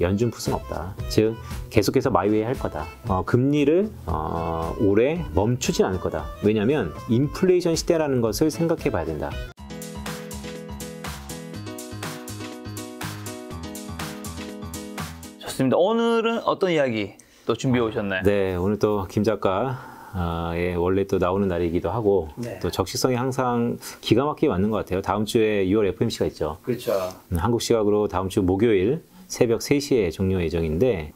연준 풋은 없다. 즉 계속해서 마이웨이 할 거다. 금리를 올해 멈추진 않을 거다. 왜냐하면 인플레이션 시대라는 것을 생각해 봐야 된다. 좋습니다. 오늘은 어떤 이야기 또 준비해 오셨나요? 네, 오늘 또 김 작가 원래 또 나오는 날이기도 하고 네. 또 적시성이 항상 기가 막히게 맞는 것 같아요. 다음 주에 6월 FOMC가 있죠. 그렇죠. 한국 시각으로 다음 주 목요일 새벽 3시에 종료 예정인데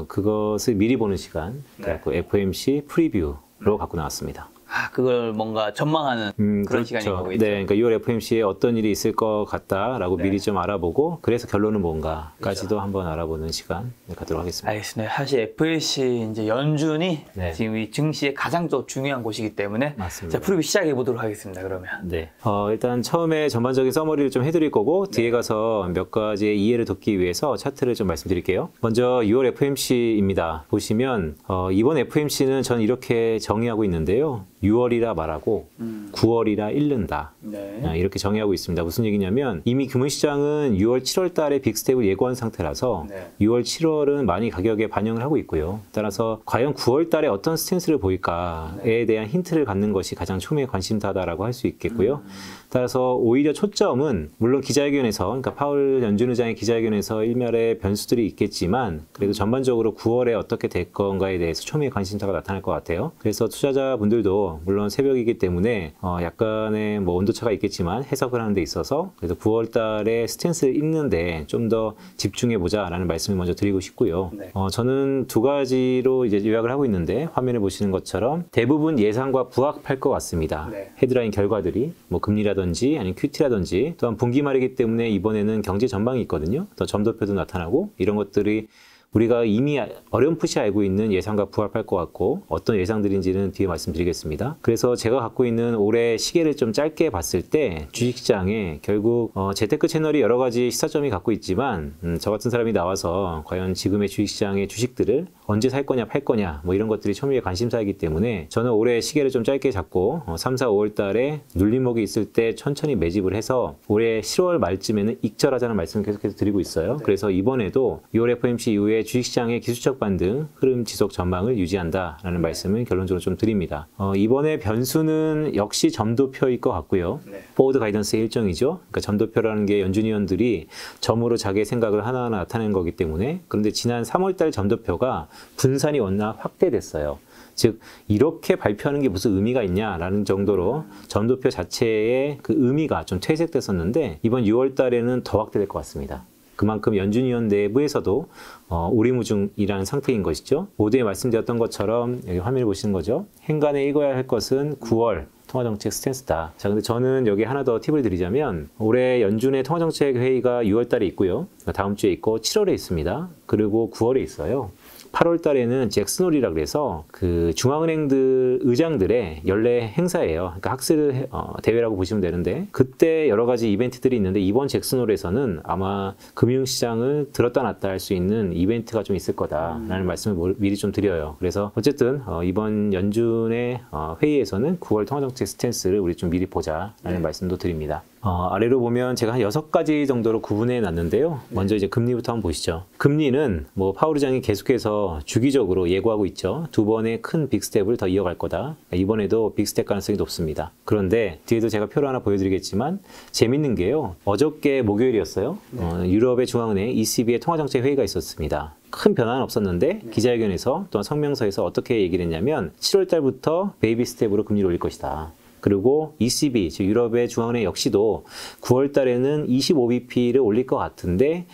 그것을 미리 보는 시간, 네. 그 FOMC 프리뷰로 갖고 나왔습니다. 그걸 뭔가 전망하는 그런 그렇죠. 시간인 거겠죠. 네, 그러니까 6월 FOMC에 어떤 일이 있을 것 같다라고 네. 미리 좀 알아보고 그래서 결론은 뭔가까지도 한번 알아보는 시간 갖도록 하겠습니다. 알겠습니다. 사실 FOMC 이제 연준이 네. 지금 이 증시의 가장 또 중요한 곳이기 때문에 맞습니다. 자, 프리뷰 시작해 보도록 하겠습니다. 그러면. 네, 일단 처음에 전반적인 서머리를 좀 해드릴 거고 뒤에 가서 몇 가지의 이해를 돕기 위해서 차트를 좀 말씀드릴게요. 먼저 6월 FOMC입니다. 보시면 이번 FOMC는 전 이렇게 정의하고 있는데요. 6월이라 말하고 9월이라 잃는다. 네. 이렇게 정의하고 있습니다. 무슨 얘기냐면 이미 금융시장은 6월, 7월 달에 빅스텝을 예고한 상태라서 네. 6월, 7월은 많이 가격에 반영을 하고 있고요. 따라서 과연 9월 달에 어떤 스탠스를 보일까에 대한 힌트를 갖는 것이 가장 초미의 관심사다라고 할 수 있겠고요. 따라서 오히려 초점은 물론 기자회견에서 그러니까 파월 연준 의장의 기자회견에서 일말의 변수들이 있겠지만 그래도 전반적으로 9월에 어떻게 될 건가에 대해서 초미의 관심사가 나타날 것 같아요. 그래서 투자자분들도 물론 새벽이기 때문에 약간의 뭐 온도차가 있겠지만 해석을 하는 데 있어서 그래서 9월 달에 스탠스를 읽는데 좀 더 집중해 보자라는 말씀을 먼저 드리고 싶고요. 네. 저는 두 가지로 이제 요약을 하고 있는데 화면에 보시는 것처럼 대부분 예상과 부합할 것 같습니다. 네. 헤드라인 결과들이 뭐 금리라든지 아니면 QT라든지 또한 분기 말이기 때문에 이번에는 경제 전망이 있거든요. 또 점도표도 나타나고 이런 것들이 우리가 이미 어렴풋이 알고 있는 예상과 부합할 것 같고 어떤 예상들인지는 뒤에 말씀드리겠습니다. 그래서 제가 갖고 있는 올해 시계를 좀 짧게 봤을 때 주식시장에 결국 재테크 채널이 여러 가지 시사점이 갖고 있지만 저 같은 사람이 나와서 과연 지금의 주식시장의 주식들을 언제 살 거냐 팔 거냐 뭐 이런 것들이 초미의 관심사이기 때문에 저는 올해 시계를 좀 짧게 잡고 3, 4, 5월 달에 눌림목이 있을 때 천천히 매집을 해서 올해 10월 말쯤에는 익절하자는 말씀을 계속해서 드리고 있어요. 네. 그래서 이번에도 6월 FOMC 이후에 주식시장의 기술적 반등, 흐름 지속 전망을 유지한다라는 말씀을 결론적으로 좀 드립니다. 이번에 변수는 역시 점도표일 것 같고요. 네. 포워드 가이던스의 일정이죠. 그러니까 점도표라는 게 연준 위원들이 점으로 자기의 생각을 하나하나 나타낸 거기 때문에 그런데 지난 3월달 점도표가 분산이 워낙 확대됐어요. 즉 이렇게 발표하는 게 무슨 의미가 있냐라는 정도로 점도표 자체의 그 의미가 좀 퇴색됐었는데 이번 6월 달에는 더 확대될 것 같습니다. 그만큼 연준위원 내부에서도 오리무중이라는 상태인 것이죠. 모두에 말씀드렸던 것처럼 여기 화면을 보시는 거죠. 행간에 읽어야 할 것은 9월 통화정책 스탠스다. 자, 근데 저는 여기 하나 더 팁을 드리자면 올해 연준의 통화정책 회의가 6월 달에 있고요. 다음 주에 있고 7월에 있습니다. 그리고 9월에 있어요. 8월 달에는 잭슨홀이라 그래서 그 중앙은행들 의장들의 연례 행사예요. 그러니까 학술 대회라고 보시면 되는데 그때 여러 가지 이벤트들이 있는데 이번 잭슨홀에서는 아마 금융시장을 들었다 놨다 할 수 있는 이벤트가 좀 있을 거다라는 말씀을 미리 좀 드려요. 그래서 어쨌든 이번 연준의 회의에서는 9월 통화정책 스탠스를 우리 좀 미리 보자라는 말씀도 드립니다. 아래로 보면 제가 한 6가지 정도로 구분해 놨는데요. 먼저 이제 금리부터 한번 보시죠. 금리는 뭐 파월 의장이 계속해서 주기적으로 예고하고 있죠. 2번의 큰 빅스텝을 더 이어갈 거다. 이번에도 빅스텝 가능성이 높습니다. 그런데 뒤에도 제가 표를 하나 보여드리겠지만 재밌는 게요. 어저께 목요일이었어요. 유럽의 중앙은행 ECB의 통화정책 회의가 있었습니다. 큰 변화는 없었는데 기자회견에서 또한 성명서에서 어떻게 얘기를 했냐면 7월 달부터 베이비 스텝으로 금리를 올릴 것이다. 그리고 ECB, 즉 유럽의 중앙은행 역시도 9월 달에는 25bp를 올릴 것 같은데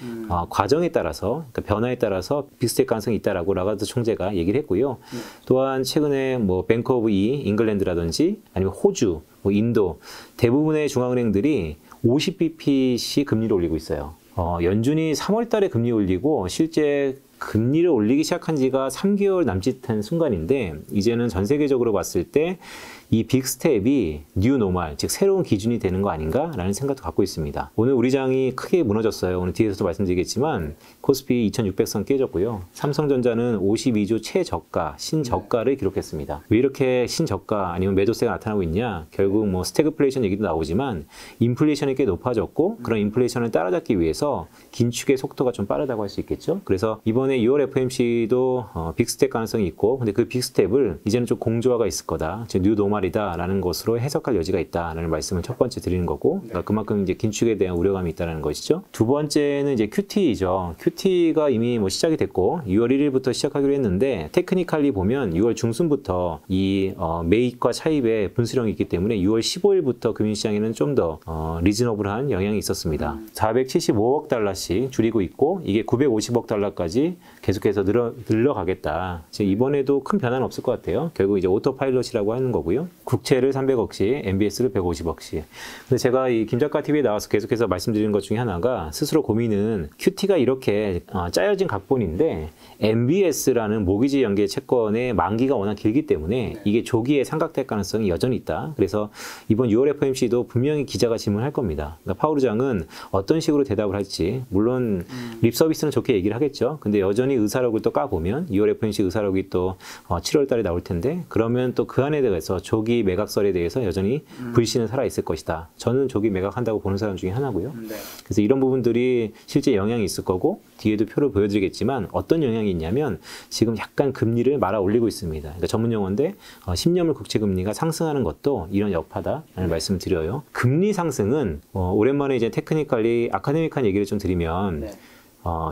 과정에 따라서, 그러니까 변화에 따라서 빅스텝 가능성이 있다라고 라가드 총재가 얘기를 했고요. 또한 최근에 뭐 뱅크 오브 잉글랜드라든지 아니면 호주, 뭐 인도 대부분의 중앙은행들이 50bp씩 금리를 올리고 있어요. 연준이 3월 달에 금리 올리고 실제 금리를 올리기 시작한 지가 3개월 남짓한 순간인데 이제는 전 세계적으로 봤을 때 이 빅스텝이 뉴 노멀, 즉 새로운 기준이 되는 거 아닌가라는 생각도 갖고 있습니다. 오늘 우리 장이 크게 무너졌어요. 오늘 뒤에서도 말씀드리겠지만 코스피 2600선 깨졌고요. 삼성전자는 52조 최저가, 신저가를 기록했습니다. 왜 이렇게 신저가 아니면 매도세가 나타나고 있냐? 결국 뭐 스태그플레이션 얘기도 나오지만 인플레이션이 꽤 높아졌고 그런 인플레이션을 따라잡기 위해서 긴축의 속도가 좀 빠르다고 할 수 있겠죠. 그래서 이번에 6월 FOMC도 빅스텝 가능성이 있고 근데 그 빅스텝을 이제는 좀 공조화가 있을 거다. 즉 뉴 노멀이다라는 것으로 해석할 여지가 있다라는 말씀을 첫 번째 드리는 거고 그러니까 그만큼 이제 긴축에 대한 우려감이 있다는 것이죠. 두 번째는 이제 QT죠. QT가 이미 뭐 시작이 됐고 6월 1일부터 시작하기로 했는데 테크니컬리 보면 6월 중순부터 이 매입과 차입의 분수령이 있기 때문에 6월 15일부터 금융시장에는 좀 더 리즈너블한 영향이 있었습니다. 475억 달러씩 줄이고 있고 이게 950억 달러까지 계속해서 늘러가겠다. 즉 이번에도 큰 변화는 없을 것 같아요. 결국 이제 오토파일럿이라고 하는 거고요. 국채를 300억씩, MBS를 150억씩. 근데 제가 이 김작가 TV에 나와서 계속해서 말씀드리는 것 중에 하나가 스스로 고민은 QT가 이렇게 짜여진 각본인데 MBS라는 모기지 연계 채권의 만기가 워낙 길기 때문에 이게 조기에 상각될 가능성이 여전히 있다. 그래서 이번 6월 FOMC도 분명히 기자가 질문할 겁니다. 그러니까 파월 의장은 어떤 식으로 대답을 할지 물론 립 서비스는 좋게 얘기를 하겠죠. 근데 여전히 의사록을 또 까보면 2월 FOMC 의사록이 또 7월 달에 나올 텐데 그러면 또 그 안에 대해서 조기 매각설에 대해서 여전히 불신은 살아있을 것이다. 저는 조기 매각한다고 보는 사람 중에 하나고요. 그래서 이런 부분들이 실제 영향이 있을 거고 뒤에도 표를 보여드리겠지만 어떤 영향이 있냐면 지금 약간 금리를 말아 올리고 있습니다. 그러니까 전문 용어인데 10년물 국채 금리가 상승하는 것도 이런 여파다라는 말씀을 드려요. 금리 상승은 오랜만에 이제 테크니컬리 아카데믹한 얘기를 좀 드리면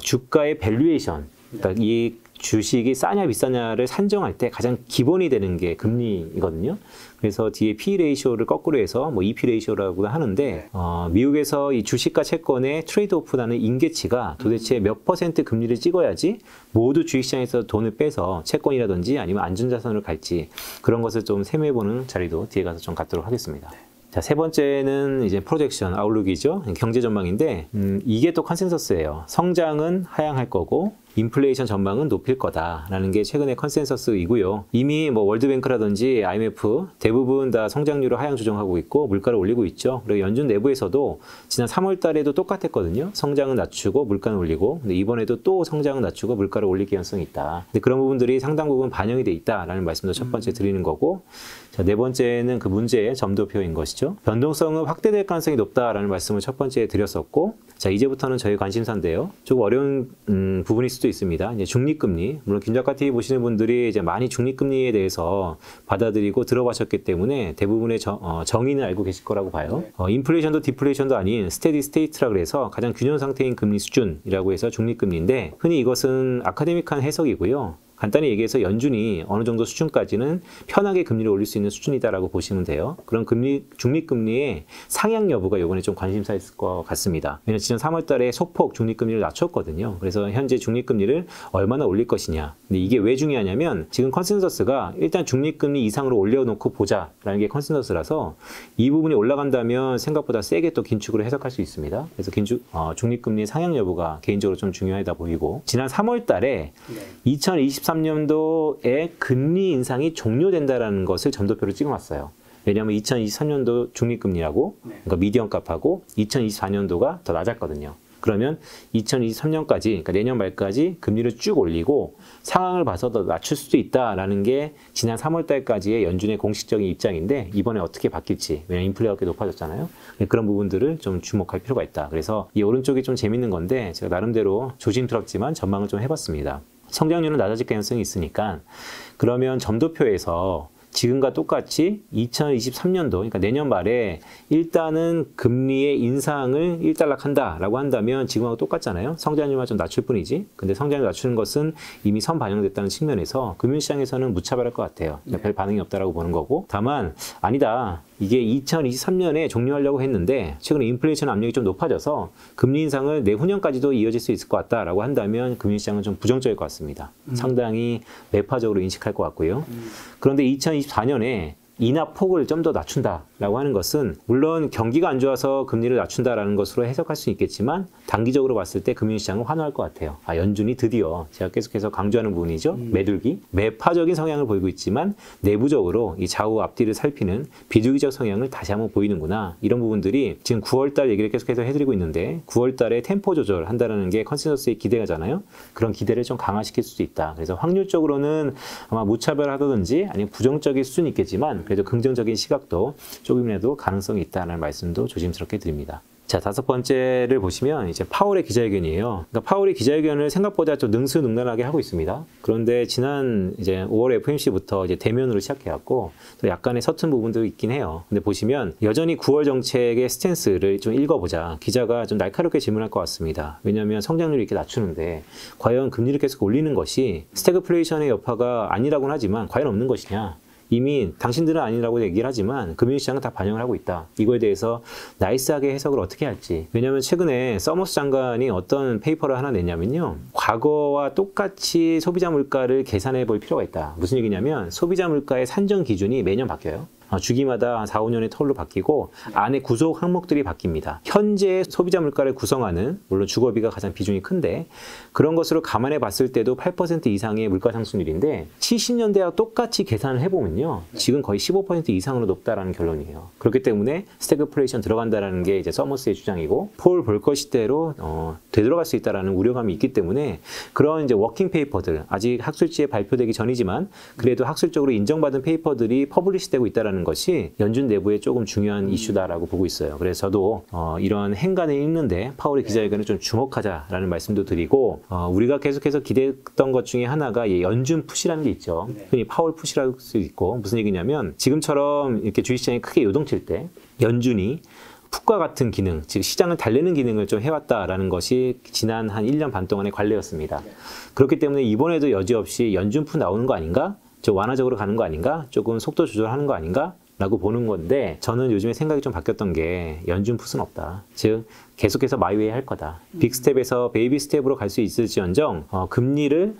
주가의 밸류에이션, 그러니까 이 주식이 싸냐 비싸냐를 산정할 때 가장 기본이 되는 게 금리이거든요. 그래서 뒤에 P 레이쇼를 거꾸로 해서 뭐 EP 레이쇼라고 하는데 미국에서 이 주식과 채권의 트레이드 오프라는 인계치가 도대체 몇 % 금리를 찍어야지 모두 주식시장에서 돈을 빼서 채권이라든지 아니면 안전자산으로 갈지 그런 것을 좀 세무해보는 자리도 뒤에 가서 좀 갖도록 하겠습니다. 자, 세 번째는 이제 프로젝션, 아웃룩이죠. 경제 전망인데 이게 또 컨센서스예요. 성장은 하향할 거고 인플레이션 전망은 높일 거다라는 게 최근의 컨센서스이고요. 이미 뭐 월드뱅크라든지 IMF 대부분 다 성장률을 하향 조정하고 있고 물가를 올리고 있죠. 그리고 연준 내부에서도 지난 3월 달에도 똑같았거든요. 성장은 낮추고 물가는 올리고 근데 이번에도 또 성장은 낮추고 물가를 올릴 가능성이 있다. 근데 그런 부분들이 상당 부분 반영이 돼 있다라는 말씀도 첫 번째 드리는 거고 자, 네 번째는 그 문제의 점도표인 것이죠. 변동성은 확대될 가능성이 높다라는 말씀을 첫 번째 드렸었고 자, 이제부터는 저희 관심사인데요. 조금 어려운 부분일 수도 있습니다. 이제 중립금리. 물론 김작가 TV 보시는 분들이 이제 많이 중립금리에 대해서 받아들이고 들어가셨기 때문에 대부분의 정의는 알고 계실 거라고 봐요. 인플레이션도 디플레이션도 아닌 스테디 스테이트라 그래서 가장 균형 상태인 금리 수준이라고 해서 중립금리인데 흔히 이것은 아카데믹한 해석이고요. 간단히 얘기해서 연준이 어느 정도 수준까지는 편하게 금리를 올릴 수 있는 수준이다라고 보시면 돼요. 그런 중립금리의 상향 여부가 이번에 좀 관심사일 것 같습니다. 왜냐하면 지난 3월 달에 소폭 중립금리를 낮췄거든요. 그래서 현재 중립금리를 얼마나 올릴 것이냐. 근데 이게 왜 중요하냐면 지금 컨센서스가 일단 중립금리 이상으로 올려놓고 보자라는 게 컨센서스라서 이 부분이 올라간다면 생각보다 세게 또 긴축으로 해석할 수 있습니다. 그래서 중립금리 상향 여부가 개인적으로 좀 중요하다 보이고 지난 3월 달에 2023년도에 금리 인상이 종료된다는 것을 점도표로 찍어놨어요. 왜냐하면 2023년도 중립금리라고 그러니까 미디언 값하고 2024년도가 더 낮았거든요. 그러면 2023년까지 그러니까 내년 말까지 금리를 쭉 올리고 상황을 봐서 더 낮출 수도 있다라는 게 지난 3월 달까지의 연준의 공식적인 입장인데 이번에 어떻게 바뀔지 왜냐하면 인플레가 꽤 높아졌잖아요. 그런 부분들을 좀 주목할 필요가 있다. 그래서 이 오른쪽이 좀 재밌는 건데 제가 나름대로 조심스럽지만 전망을 좀 해봤습니다. 성장률은 낮아질 가능성이 있으니까 그러면 점도표에서 지금과 똑같이 2023년도 그러니까 내년 말에 일단은 금리의 인상을 일단락한다라고 한다면 지금하고 똑같잖아요. 성장률만 좀 낮출 뿐이지. 근데 성장률 낮추는 것은 이미 선 반영됐다는 측면에서 금융시장에서는 무차별할 것 같아요. 별 반응이 없다라고 보는 거고 다만 아니다. 이게 2023년에 종료하려고 했는데 최근에 인플레이션 압력이 좀 높아져서 금리 인상을 내후년까지도 이어질 수 있을 것 같다라고 한다면 금융시장은 좀 부정적일 것 같습니다. 상당히 매파적으로 인식할 것 같고요. 그런데 2024년에 인하 폭을 좀 더 낮춘다. 라고 하는 것은 물론 경기가 안 좋아서 금리를 낮춘다라는 것으로 해석할 수 있겠지만 단기적으로 봤을 때 금융시장은 환호할 것 같아요. 연준이 드디어 제가 계속해서 강조하는 부분이죠. 매둘기, 매파적인 성향을 보이고 있지만 내부적으로 이 좌우 앞뒤를 살피는 비주기적 성향을 다시 한번 보이는구나. 이런 부분들이 지금 9월달 얘기를 계속해서 해드리고 있는데 9월달에 템포 조절한다는 게 컨센서스의 기대가잖아요. 그런 기대를 좀 강화시킬 수도 있다. 그래서 확률적으로는 아마 무차별하다든지 아니면 부정적인 수준이 있겠지만 그래도 긍정적인 시각도 조금이라도 가능성이 있다는 말씀도 조심스럽게 드립니다. 자, 5번째를 보시면 이제 파월의 기자회견이에요. 그러니까 파월의 기자회견을 생각보다 좀 능수능란하게 하고 있습니다. 그런데 지난 이제 5월 FOMC부터 이제 대면으로 시작해왔고 또 약간의 서툰 부분도 있긴 해요. 근데 보시면 여전히 9월 정책의 스탠스를 좀 읽어보자. 기자가 좀 날카롭게 질문할 것 같습니다. 왜냐하면 성장률을 이렇게 낮추는데 과연 금리를 계속 올리는 것이 스태그플레이션의 여파가 아니라고는 하지만 과연 없는 것이냐. 이미 당신들은 아니라고 얘기를 하지만 금융시장은 다 반영을 하고 있다. 이거에 대해서 나이스하게 해석을 어떻게 할지. 왜냐하면 최근에 서머스 장관이 어떤 페이퍼를 하나 냈냐면요. 과거와 똑같이 소비자 물가를 계산해 볼 필요가 있다. 무슨 얘기냐면 소비자 물가의 산정 기준이 매년 바뀌어요. 주기마다 한 4, 5년의 털로 바뀌고 안에 구속 항목들이 바뀝니다. 현재 소비자 물가를 구성하는 물론 주거비가 가장 비중이 큰데 그런 것으로 감안해 봤을 때도 8% 이상의 물가 상승률인데 70년대와 똑같이 계산을 해보면요. 지금 거의 15% 이상으로 높다라는 결론이에요. 그렇기 때문에 스태그플레이션 들어간다라는 게 이제 서머스의 주장이고 폴 볼커 시대로 되돌아갈 수 있다라는 우려감이 있기 때문에 그런 이제 워킹 페이퍼들 아직 학술지에 발표되기 전이지만 그래도 학술적으로 인정받은 페이퍼들이 퍼블리시되고 있다라는 것이 연준 내부에 조금 중요한 이슈다라고 보고 있어요. 그래서 저도 이런 행간을 읽는데 파월의 기자회견을 좀 주목하자라는 말씀도 드리고 우리가 계속해서 기대했던 것 중에 하나가 연준 푸시라는 게 있죠. 흔히 파월 푸시라고 할 수 있고 무슨 얘기냐면 지금처럼 이렇게 주식시장이 크게 요동칠 때 연준이 풋과 같은 기능, 즉 시장을 달래는 기능을 좀 해왔다라는 것이 지난 한 1년 반 동안의 관례였습니다. 그렇기 때문에 이번에도 여지없이 연준 푸 나오는 거 아닌가? 좀 완화적으로 가는 거 아닌가? 조금 속도 조절하는 거 아닌가? 라고 보는 건데 저는 요즘에 생각이 좀 바뀌었던 게 연준 풋은 없다. 즉 계속해서 마이웨이 할 거다. 빅스텝에서 베이비 스텝으로 갈 수 있을지언정 금리를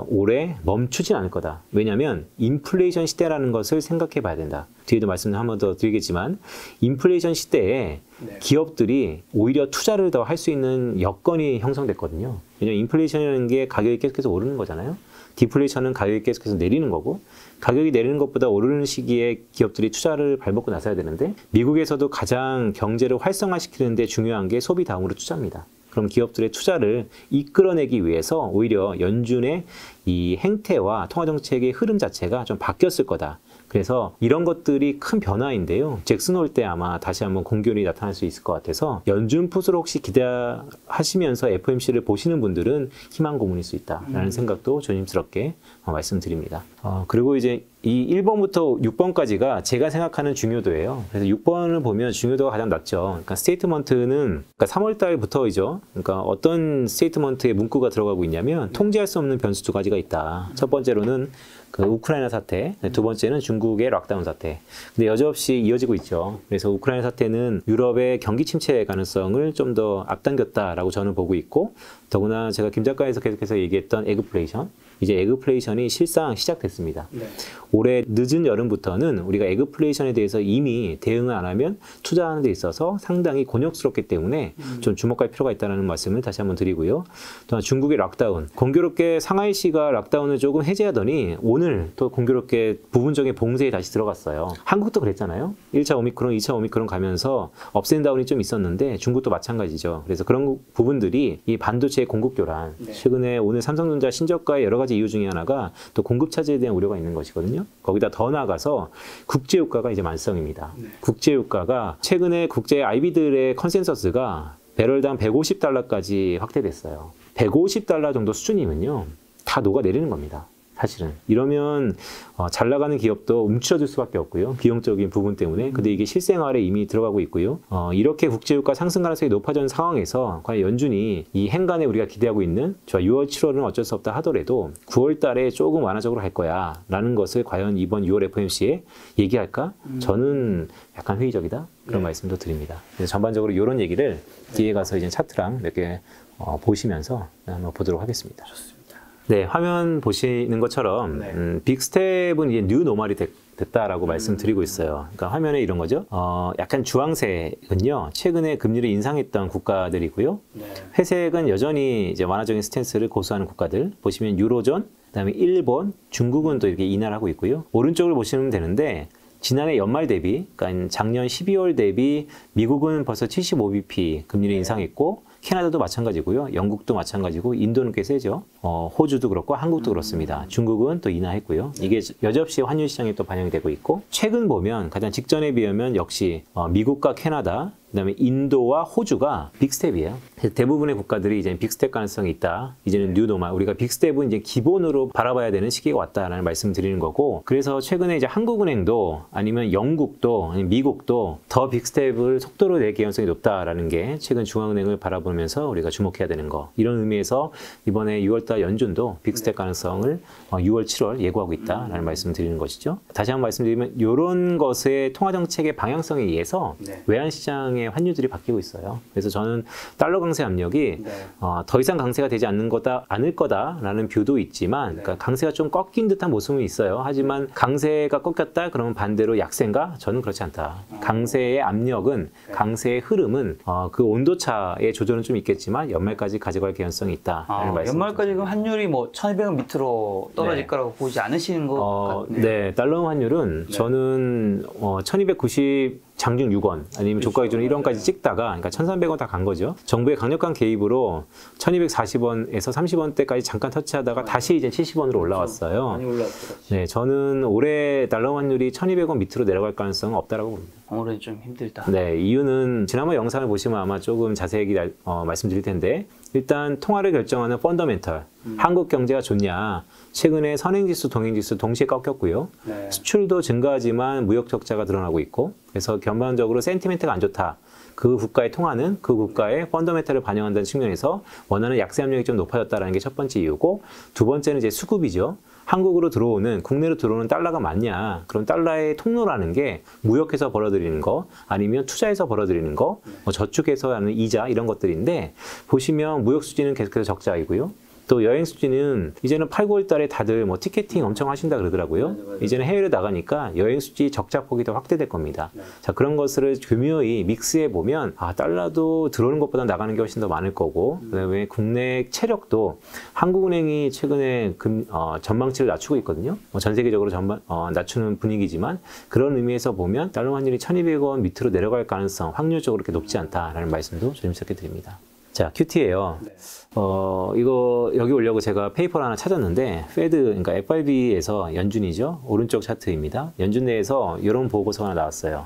올해 멈추진 않을 거다. 왜냐하면 인플레이션 시대라는 것을 생각해 봐야 된다. 뒤에도 말씀 한 번 더 드리겠지만 인플레이션 시대에 기업들이 오히려 투자를 더 할 수 있는 여건이 형성됐거든요. 왜냐하면 인플레이션이라는 게 가격이 계속해서 오르는 거잖아요. 디플레이션은 가격이 계속해서 내리는 거고 가격이 내리는 것보다 오르는 시기에 기업들이 투자를 발벗고 나서야 되는데 미국에서도 가장 경제를 활성화시키는 데 중요한 게 소비 다음으로 투자입니다. 그럼 기업들의 투자를 이끌어내기 위해서 오히려 연준의 이 행태와 통화정책의 흐름 자체가 좀 바뀌었을 거다. 그래서 이런 것들이 큰 변화인데요. 잭슨 홀 때 아마 다시 한번 공교리 나타날 수 있을 것 같아서 연준 풋을 혹시 기대하시면서 FOMC를 보시는 분들은 희망 고문일 수 있다라는 생각도 조심스럽게 말씀드립니다. 그리고 이제 이 1번부터 6번까지가 제가 생각하는 중요도예요. 그래서 6번을 보면 중요도가 가장 낮죠. 그러니까 스테이트먼트는 그러니까 3월 달부터이죠. 그러니까 어떤 스테이트먼트에 문구가 들어가고 있냐면 통제할 수 없는 변수 두 가지가 있다. 첫 번째로는 그 우크라이나 사태, 두 번째는 중국의 락다운 사태. 근데 여지없이 이어지고 있죠. 그래서 우크라이나 사태는 유럽의 경기 침체 가능성을 좀 더 앞당겼다라고 저는 보고 있고, 더구나 제가 김 작가에서 계속해서 얘기했던 에그플레이션, 이제 에그플레이션이 실상 시작됐습니다. 올해 늦은 여름부터는 우리가 에그플레이션에 대해서 이미 대응을 안 하면 투자하는 데 있어서 상당히 곤욕스럽기 때문에 좀 주목할 필요가 있다는 말씀을 다시 한번 드리고요. 또 중국의 락다운, 공교롭게 상하이시가 락다운을 조금 해제하더니 오늘 또 공교롭게 부분적인 봉쇄에 다시 들어갔어요. 한국도 그랬잖아요. 1차 오미크론, 2차 오미크론 가면서 업앤다운이 좀 있었는데 중국도 마찬가지죠. 그래서 그런 부분들이 이 반도체 공급 교란, 최근에 오늘 삼성전자 신저가의 여러 가지 이유 중에 하나가 또 공급 차질에 대한 우려가 있는 것이거든요. 거기다 더 나아가서 국제유가가 이제 만성입니다. 국제유가가 최근에 국제 IB들의 컨센서스가 배럴당 150달러까지 확대됐어요. 150달러 정도 수준이면요, 다 녹아내리는 겁니다. 사실은 이러면 잘 나가는 기업도 움츠러들 수밖에 없고요. 비용적인 부분 때문에. 근데 이게 실생활에 이미 들어가고 있고요. 이렇게 국제유가 상승 가능성이 높아진 상황에서 과연 연준이 이 행간에 우리가 기대하고 있는 6월, 7월은 어쩔 수 없다 하더라도 9월 달에 조금 완화적으로 할 거야 라는 것을 과연 이번 6월 FOMC에 얘기할까? 저는 약간 회의적이다. 그런 말씀도 드립니다. 그래서 전반적으로 이런 얘기를 뒤에 가서 이제 차트랑 몇 개 보시면서 한번 보도록 하겠습니다. 네, 화면 보시는 것처럼 빅스텝은 이제 뉴 노멀이 됐다라고 말씀드리고 있어요. 그러니까 화면에 이런 거죠. 약간 주황색은요, 최근에 금리를 인상했던 국가들이고요. 네. 회색은 여전히 이제 완화적인 스탠스를 고수하는 국가들. 보시면 유로존, 그다음에 일본, 중국은 또 이렇게 인하를 하고 있고요. 오른쪽을 보시면 되는데 지난해 연말 대비, 그러니까 작년 12월 대비 미국은 벌써 75bp 금리를 인상했고 캐나다도 마찬가지고요. 영국도 마찬가지고 인도는 꽤 세죠. 호주도 그렇고 한국도 그렇습니다. 중국은 또 인하했고요. 이게 여지없이 환율 시장에 또 반영이 되고 있고 최근 보면 가장 직전에 비하면 역시 미국과 캐나다 그다음에 인도와 호주가 빅스텝이에요. 대부분의 국가들이 이제 빅스텝 가능성이 있다. 이제는 뉴노멀. 우리가 빅스텝은 이제 기본으로 바라봐야 되는 시기가 왔다라는 말씀 드리는 거고. 그래서 최근에 이제 한국은행도 아니면 영국도 아니면 미국도 더 빅스텝을 속도로 낼 개연성이 높다라는 게 최근 중앙은행을 바라보면서 우리가 주목해야 되는 거. 이런 의미에서 이번에 6월달 연준도 빅스텝 가능성을 6월, 7월 예고하고 있다라는 말씀 드리는 것이죠. 다시 한번 말씀드리면 이런 것의 통화정책의 방향성에 의해서 외환시장의 환율들이 바뀌고 있어요. 그래서 저는 달러 강세 압력이 더 이상 강세가 되지 않을 거다라는 뷰도 있지만 그러니까 강세가 좀 꺾인 듯한 모습은 있어요. 하지만 강세가 꺾였다 그러면 반대로 약세인가? 저는 그렇지 않다. 강세의 압력은 강세의 흐름은 그 온도차의 조절은 좀 있겠지만 연말까지 가져갈 개연성이 있다라는 말씀. 연말까지 그럼 환율이 뭐 1,200원 밑으로 떨어질 거라고 보지 않으시는 것 같네요. 네, 달러 환율은 저는 1290 장중 6원 아니면 조가 기준 1원까지 찍다가 그러니까 1,300원 다 간 거죠. 정부의 강력한 개입으로 1,240원에서 30원대까지 잠깐 터치하다가 다시 이제 70원으로 올라왔어요. 많이 올라왔죠. 네, 저는 올해 달러 환율이 1,200원 밑으로 내려갈 가능성은 없다라고 봅니다. 올해 좀 힘들다. 네, 이유는 지난번 영상을 보시면 아마 조금 자세히 말씀드릴 텐데 일단 통화를 결정하는 펀더멘털 한국 경제가 좋냐 최근에 선행지수, 동행지수 동시에 꺾였고요. 수출도 증가하지만 무역 적자가 드러나고 있고 그래서 전반적으로 센티멘트가 안 좋다. 그 국가의 통화는 그 국가의 펀더멘털을 반영한다는 측면에서 원하는 약세 압력이 좀 높아졌다는 게 첫 번째 이유고 두 번째는 이제 수급이죠. 한국으로 들어오는 국내로 들어오는 달러가 많냐 그럼 달러의 통로라는 게 무역해서 벌어들이는 거 아니면 투자해서 벌어들이는 거 뭐 저축해서 하는 이자 이런 것들인데 보시면 무역 수지는 계속해서 적자이고요. 또 여행 수지는 이제는 8, 9월 달에 다들 뭐 티켓팅 엄청 하신다 그러더라고요. 이제는 해외로 나가니까 여행 수지 적자폭이 더 확대될 겁니다. 자, 그런 것을 교묘히 믹스해 보면 달러도 들어오는 것보다 나가는 게 훨씬 더 많을 거고 그다음에 국내 체력도 한국은행이 최근에 전망치를 낮추고 있거든요. 전 세계적으로 낮추는 분위기지만 그런 의미에서 보면 달러 환율이 1,200원 밑으로 내려갈 가능성 확률적으로 그렇게 높지 않다라는 말씀도 조심스럽게 드립니다. 자, 큐티예요. 이거 여기 오려고 제가 페이퍼를 하나 찾았는데 그러니까 FRB에서 연준이죠. 오른쪽 차트입니다. 연준 내에서 이런 보고서가 하나 나왔어요.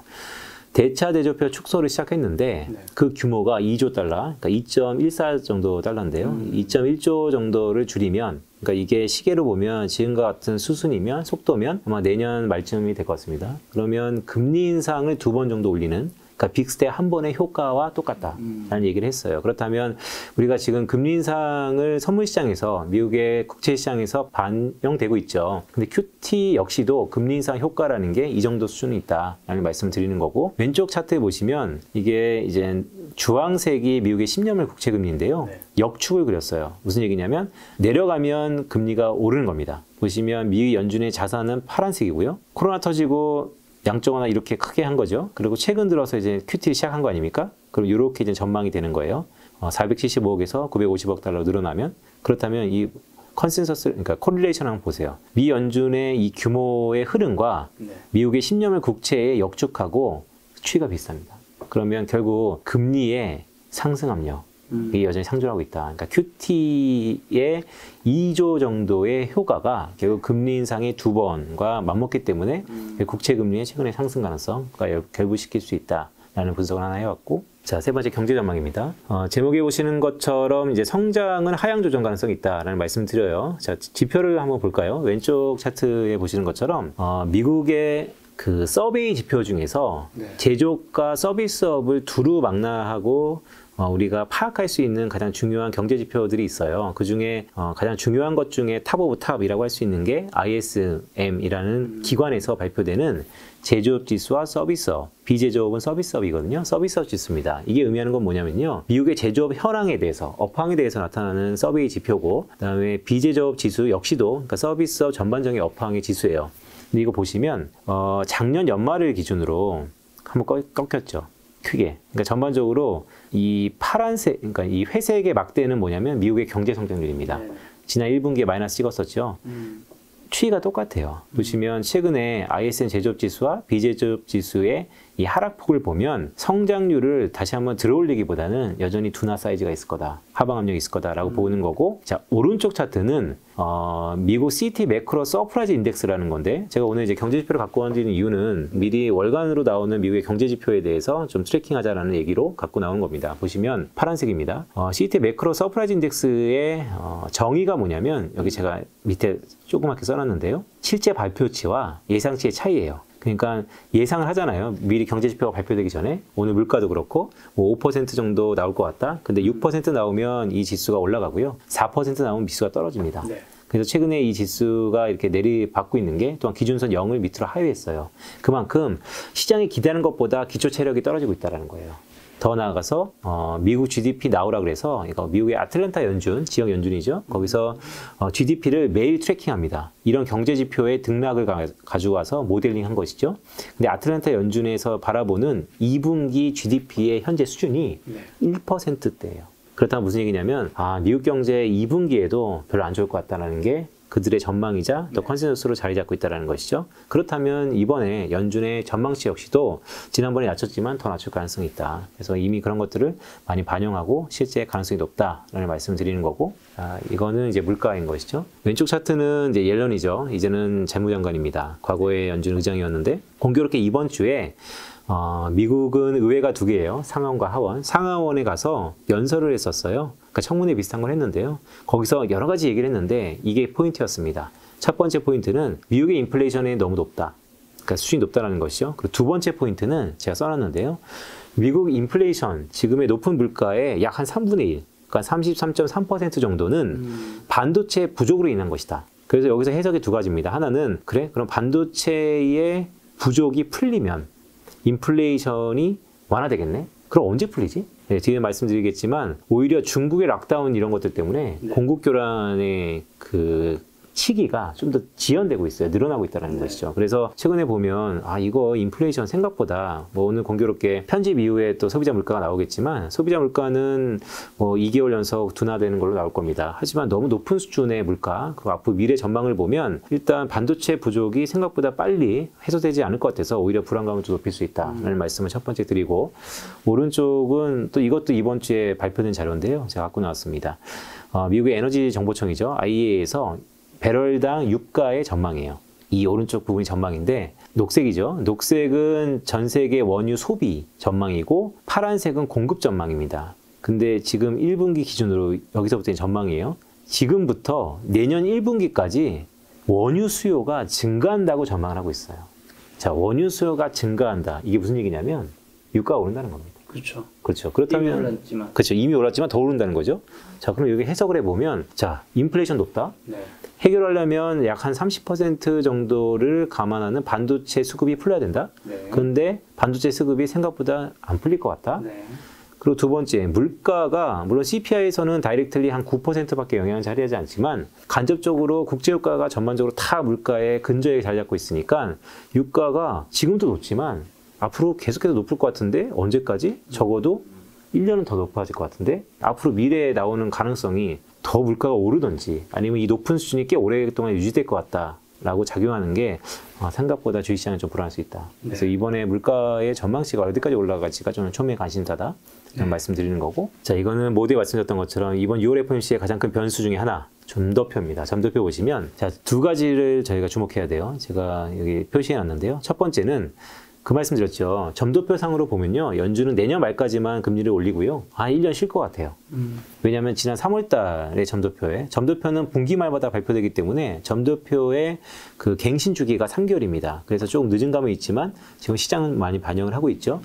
대차 대조표 축소를 시작했는데 그 규모가 2조 달러, 그러니까 2.14 정도 달러인데요. 2.1조 정도를 줄이면 그러니까 이게 시계로 보면 지금과 같은 수순이면 속도면 아마 내년 말쯤이 될 것 같습니다. 그러면 금리 인상을 2번 정도 올리는 그러니까 빅스텝 한 번의 효과와 똑같다라는 얘기를 했어요. 그렇다면 우리가 지금 금리 인상을 선물 시장에서 미국의 국채 시장에서 반영되고 있죠. 근데 QT 역시도 금리 인상 효과라는 게 이 정도 수준이 있다라는 말씀을 드리는 거고 왼쪽 차트에 보시면 이게 이제 주황색이 미국의 10년물 국채 금리인데요. 역축을 그렸어요. 무슨 얘기냐면 내려가면 금리가 오르는 겁니다. 보시면 미 연준의 자산은 파란색이고요. 코로나 터지고 양쪽 하나 이렇게 크게 한 거죠. 그리고 최근 들어서 이제 QT를 시작한 거 아닙니까? 그럼 이렇게 이제 전망이 되는 거예요. 475억에서 950억 달러 늘어나면 그렇다면 이 컨센서스, 그러니까 코릴레이션 한번 보세요. 미 연준의 이 규모의 흐름과 미국의 10년물 국채의 역축하고 추이가 비슷합니다. 그러면 결국 금리의 상승 압력 이 여전히 상존하고 있다. 그러니까 QT의 2조 정도의 효과가 결국 금리 인상의 2번과 맞먹기 때문에 국채 금리의 최근의 상승 가능성과 결부시킬 수 있다라는 분석을 하나 해왔고 자, 세 번째 경제 전망입니다. 제목에 보시는 것처럼 이제 성장은 하향 조정 가능성이 있다라는 말씀을 드려요. 자, 지표를 한번 볼까요? 왼쪽 차트에 보시는 것처럼 미국의 그 서베이 지표 중에서 제조업과 서비스업을 두루 망라하고 우리가 파악할 수 있는 가장 중요한 경제 지표들이 있어요. 그 중에 가장 중요한 것 중에 탑 오브 탑이라고 할 수 있는 게 ISM이라는 기관에서 발표되는 제조업 지수와 서비스업, 비제조업은 서비스업이거든요. 서비스업 지수입니다. 이게 의미하는 건 뭐냐면요. 미국의 제조업 현황에 대해서, 업황에 대해서 나타나는 서베이 지표고, 그다음에 비제조업 지수 역시도 그러니까 서비스업 전반적인 업황의 지수예요. 근데 이거 보시면 작년 연말을 기준으로 한번 꺾였죠. 크게. 그러니까 전반적으로 이 파란색, 그러니까 이 회색의 막대는 뭐냐면 미국의 경제 성장률입니다. 네. 지난 1분기에 마이너스 찍었었죠. 추이가 똑같아요. 보시면 최근에 ISM 제조업 지수와 비제조업 지수의 이 하락폭을 보면 성장률을 다시 한번 들어올리기보다는 여전히 둔화 사이즈가 있을 거다. 하방 압력이 있을 거다라고 보는 거고, 자, 오른쪽 차트는 미국 CT 매크로 서프라이즈 인덱스라는 건데, 제가 오늘 이제 경제 지표를 갖고 온 이유는 미리 월간으로 나오는 미국의 경제 지표에 대해서 좀 트래킹하자라는 얘기로 갖고 나온 겁니다. 보시면 파란색입니다. CT 매크로 서프라이즈 인덱스의 정의가 뭐냐면, 여기 제가 밑에 조그맣게 써놨는데요. 실제 발표치와 예상치의 차이예요. 그러니까 예상을 하잖아요. 미리 경제지표가 발표되기 전에. 오늘 물가도 그렇고 뭐 5% 정도 나올 것 같다. 근데 6% 나오면 이 지수가 올라가고요. 4% 나오면 지수가 떨어집니다. 네. 그래서 최근에 이 지수가 이렇게 내리받고 있는 게 또한 기준선 0을 밑으로 하회했어요. 그만큼 시장이 기대하는 것보다 기초 체력이 떨어지고 있다는 거예요. 더 나아가서 미국 GDP 나오라 그래서 이거 미국의 아틀란타 연준, 지역 연준이죠. 거기서 GDP를 매일 트래킹합니다. 이런 경제 지표의 등락을 가지고 와서 모델링한 것이죠. 근데 아틀란타 연준에서 바라보는 2분기 GDP의 현재 수준이 1%대예요. 그렇다면 무슨 얘기냐면 미국 경제 2분기에도 별로 안 좋을 것 같다는 게 그들의 전망이자 또 컨센서스로 자리 잡고 있다는 것이죠. 그렇다면 이번에 연준의 전망치 역시도 지난번에 낮췄지만 더 낮출 가능성이 있다. 그래서 이미 그런 것들을 많이 반영하고 실제 가능성이 높다라는 말씀을 드리는 거고, 이거는 이제 물가인 것이죠. 왼쪽 차트는 이제 옐런이죠. 이제는 재무장관입니다. 과거에 연준 의장이었는데 공교롭게 이번 주에 미국은 의회가 2개예요. 상하원과 하원. 상하원에 가서 연설을 했었어요. 그러니까 청문회 비슷한 걸 했는데요. 거기서 여러 가지 얘기를 했는데 이게 포인트였습니다. 첫 번째 포인트는 미국의 인플레이션이 너무 높다. 그러니까 수준이 높다는 것이죠. 그리고 두 번째 포인트는 제가 써놨는데요. 미국 인플레이션, 지금의 높은 물가의 약 한 3분의 1, 그러니까 33.3% 정도는 반도체 부족으로 인한 것이다. 그래서 여기서 해석이 2가지입니다. 하나는 그래? 그럼 반도체의 부족이 풀리면 인플레이션이 완화되겠네? 그럼 언제 풀리지? 네, 뒤에 말씀드리겠지만 오히려 중국의 락다운 이런 것들 때문에 공급 교란의 그 시기가 좀 더 지연되고 있어요. 늘어나고 있다는 것이죠. 그래서 최근에 보면 이거 인플레이션 생각보다 뭐 오늘 공교롭게 편집 이후에 또 소비자 물가가 나오겠지만 소비자 물가는 뭐 2개월 연속 둔화되는 걸로 나올 겁니다. 하지만 너무 높은 수준의 물가, 그 앞으로 미래 전망을 보면 일단 반도체 부족이 생각보다 빨리 해소되지 않을 것 같아서 오히려 불안감을 좀 높일 수 있다라는 말씀을 첫 번째 드리고, 오른쪽은 또 이것도 이번 주에 발표된 자료인데요. 제가 갖고 나왔습니다. 미국의 에너지 정보청이죠. IEA에서 배럴당 유가의 전망이에요. 이 오른쪽 부분이 전망인데 녹색이죠. 녹색은 전 세계 원유 소비 전망이고 파란색은 공급 전망입니다. 근데 지금 1분기 기준으로 여기서부터 전망이에요. 지금부터 내년 1분기까지 원유 수요가 증가한다고 전망을 하고 있어요. 자, 원유 수요가 증가한다. 이게 무슨 얘기냐면 유가가 오른다는 겁니다. 그렇죠. 그렇죠. 그렇다면 이미 올랐지만. 그렇죠. 이미 올랐지만 더 오른다는 거죠. 자, 그럼 여기 해석을 해보면, 자, 인플레이션 높다. 네. 해결하려면 약 한 30% 정도를 감안하는 반도체 수급이 풀려야 된다. 네. 그런데 반도체 수급이 생각보다 안 풀릴 것 같다. 네. 그리고 두 번째, 물가가 물론 CPI에서는 다이렉트리 한 9%밖에 영향을 발휘하지 않지만 간접적으로 국제유가가 전반적으로 다 물가에 근저에 자리 잡고 있으니까 유가가 지금도 높지만 앞으로 계속해서 높을 것 같은데 언제까지? 적어도 1년은 더 높아질 것 같은데 앞으로 미래에 나오는 가능성이 더 물가가 오르든지 아니면 이 높은 수준이 꽤 오랫동안 유지될 것 같다라고 작용하는 게 생각보다 주식시장이 좀 불안할 수 있다. 그래서 이번에 물가의 전망치가 어디까지 올라갈지가 저는 처음에 관심사다. 이런 말씀드리는 거고, 자, 이거는 모두에 말씀드렸던 것처럼 이번 6월 FOMC의 가장 큰 변수 중에 하나, 점도표입니다. 점도표 보시면 자, 2가지를 저희가 주목해야 돼요. 제가 여기 표시해 놨는데요. 첫 번째는 그 말씀 드렸죠. 점도표상으로 보면요. 연준은 내년 말까지만 금리를 올리고요. 1년 쉴 것 같아요. 왜냐하면 지난 3월 달에 점도표는 분기 말마다 발표되기 때문에 점도표의 그 갱신 주기가 3개월입니다. 그래서 조금 늦은 감은 있지만 지금 시장은 많이 반영을 하고 있죠.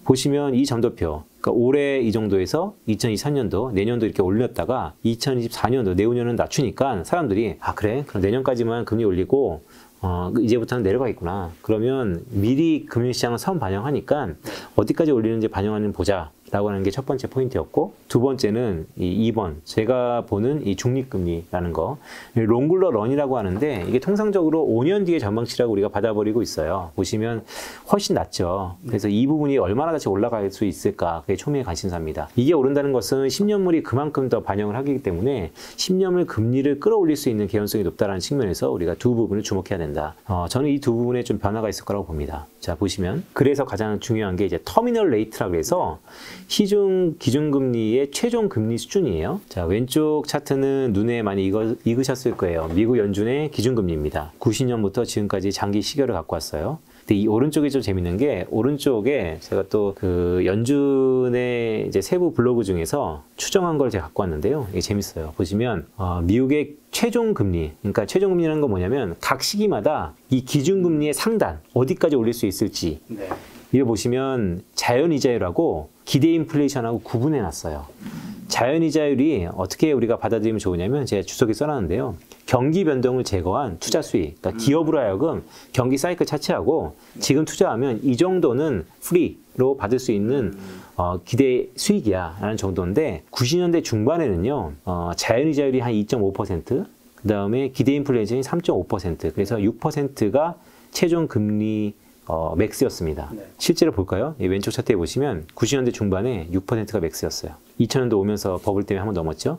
보시면 이 점도표, 그러니까 올해 이 정도에서 2023년도, 내년도 이렇게 올렸다가 2024년도, 내후년은 낮추니까 사람들이 그래? 그럼 내년까지만 금리 올리고 이제부터는 내려가겠구나. 그러면 미리 금융시장을 선 반영하니까 어디까지 올리는지 반영하는 보자 라고 하는 게 첫 번째 포인트였고, 두 번째는 이 2번 제가 보는 이 중립금리라는 거, 롱글러 런이라고 하는데 이게 통상적으로 5년 뒤에 전망치라고 우리가 받아버리고 있어요. 보시면 훨씬 낮죠. 그래서 이 부분이 얼마나 다시 올라갈 수 있을까, 그게 초미의 관심사입니다. 이게 오른다는 것은 10년물이 그만큼 더 반영을 하기 때문에 10년물 금리를 끌어올릴 수 있는 개연성이 높다는 측면에서 우리가 두 부분을 주목해야 된다. 저는 이 두 부분에 좀 변화가 있을 거라고 봅니다. 자, 보시면 그래서 가장 중요한 게 이제 터미널 레이트라고 해서 시중 기준금리의 최종 금리 수준이에요. 자, 왼쪽 차트는 눈에 많이 익으셨을 거예요. 미국 연준의 기준금리입니다. 90년부터 지금까지 장기 시계를 갖고 왔어요. 근데 이 오른쪽이 좀 재밌는 게, 오른쪽에 제가 또 그 연준의 이제 세부 블로그 중에서 추정한 걸 제가 갖고 왔는데요. 이게 재밌어요. 보시면 미국의 최종 금리, 그러니까 최종 금리라는 건 뭐냐면 각 시기마다 이 기준금리의 상단 어디까지 올릴 수 있을지. 네. 이거 보시면 자연이자율하고 기대 인플레이션하고 구분해 놨어요. 자연이자율이 어떻게 우리가 받아들이면 좋으냐면, 제가 주석에 써놨는데요. 경기 변동을 제거한 투자 수익, 그러니까 기업으로 하여금 경기 사이클 차치하고 지금 투자하면 이 정도는 프리로 받을 수 있는 기대 수익이야 라는 정도인데, 90년대 중반에는요 자연이자율이 한 2.5%, 그 다음에 기대 인플레이션이 3.5%, 그래서 6%가 최종 금리 맥스였습니다. 네. 실제로 볼까요? 이 왼쪽 차트에 보시면 90년대 중반에 6%가 맥스였어요. 2000년도 오면서 버블 때문에 한번 넘었죠.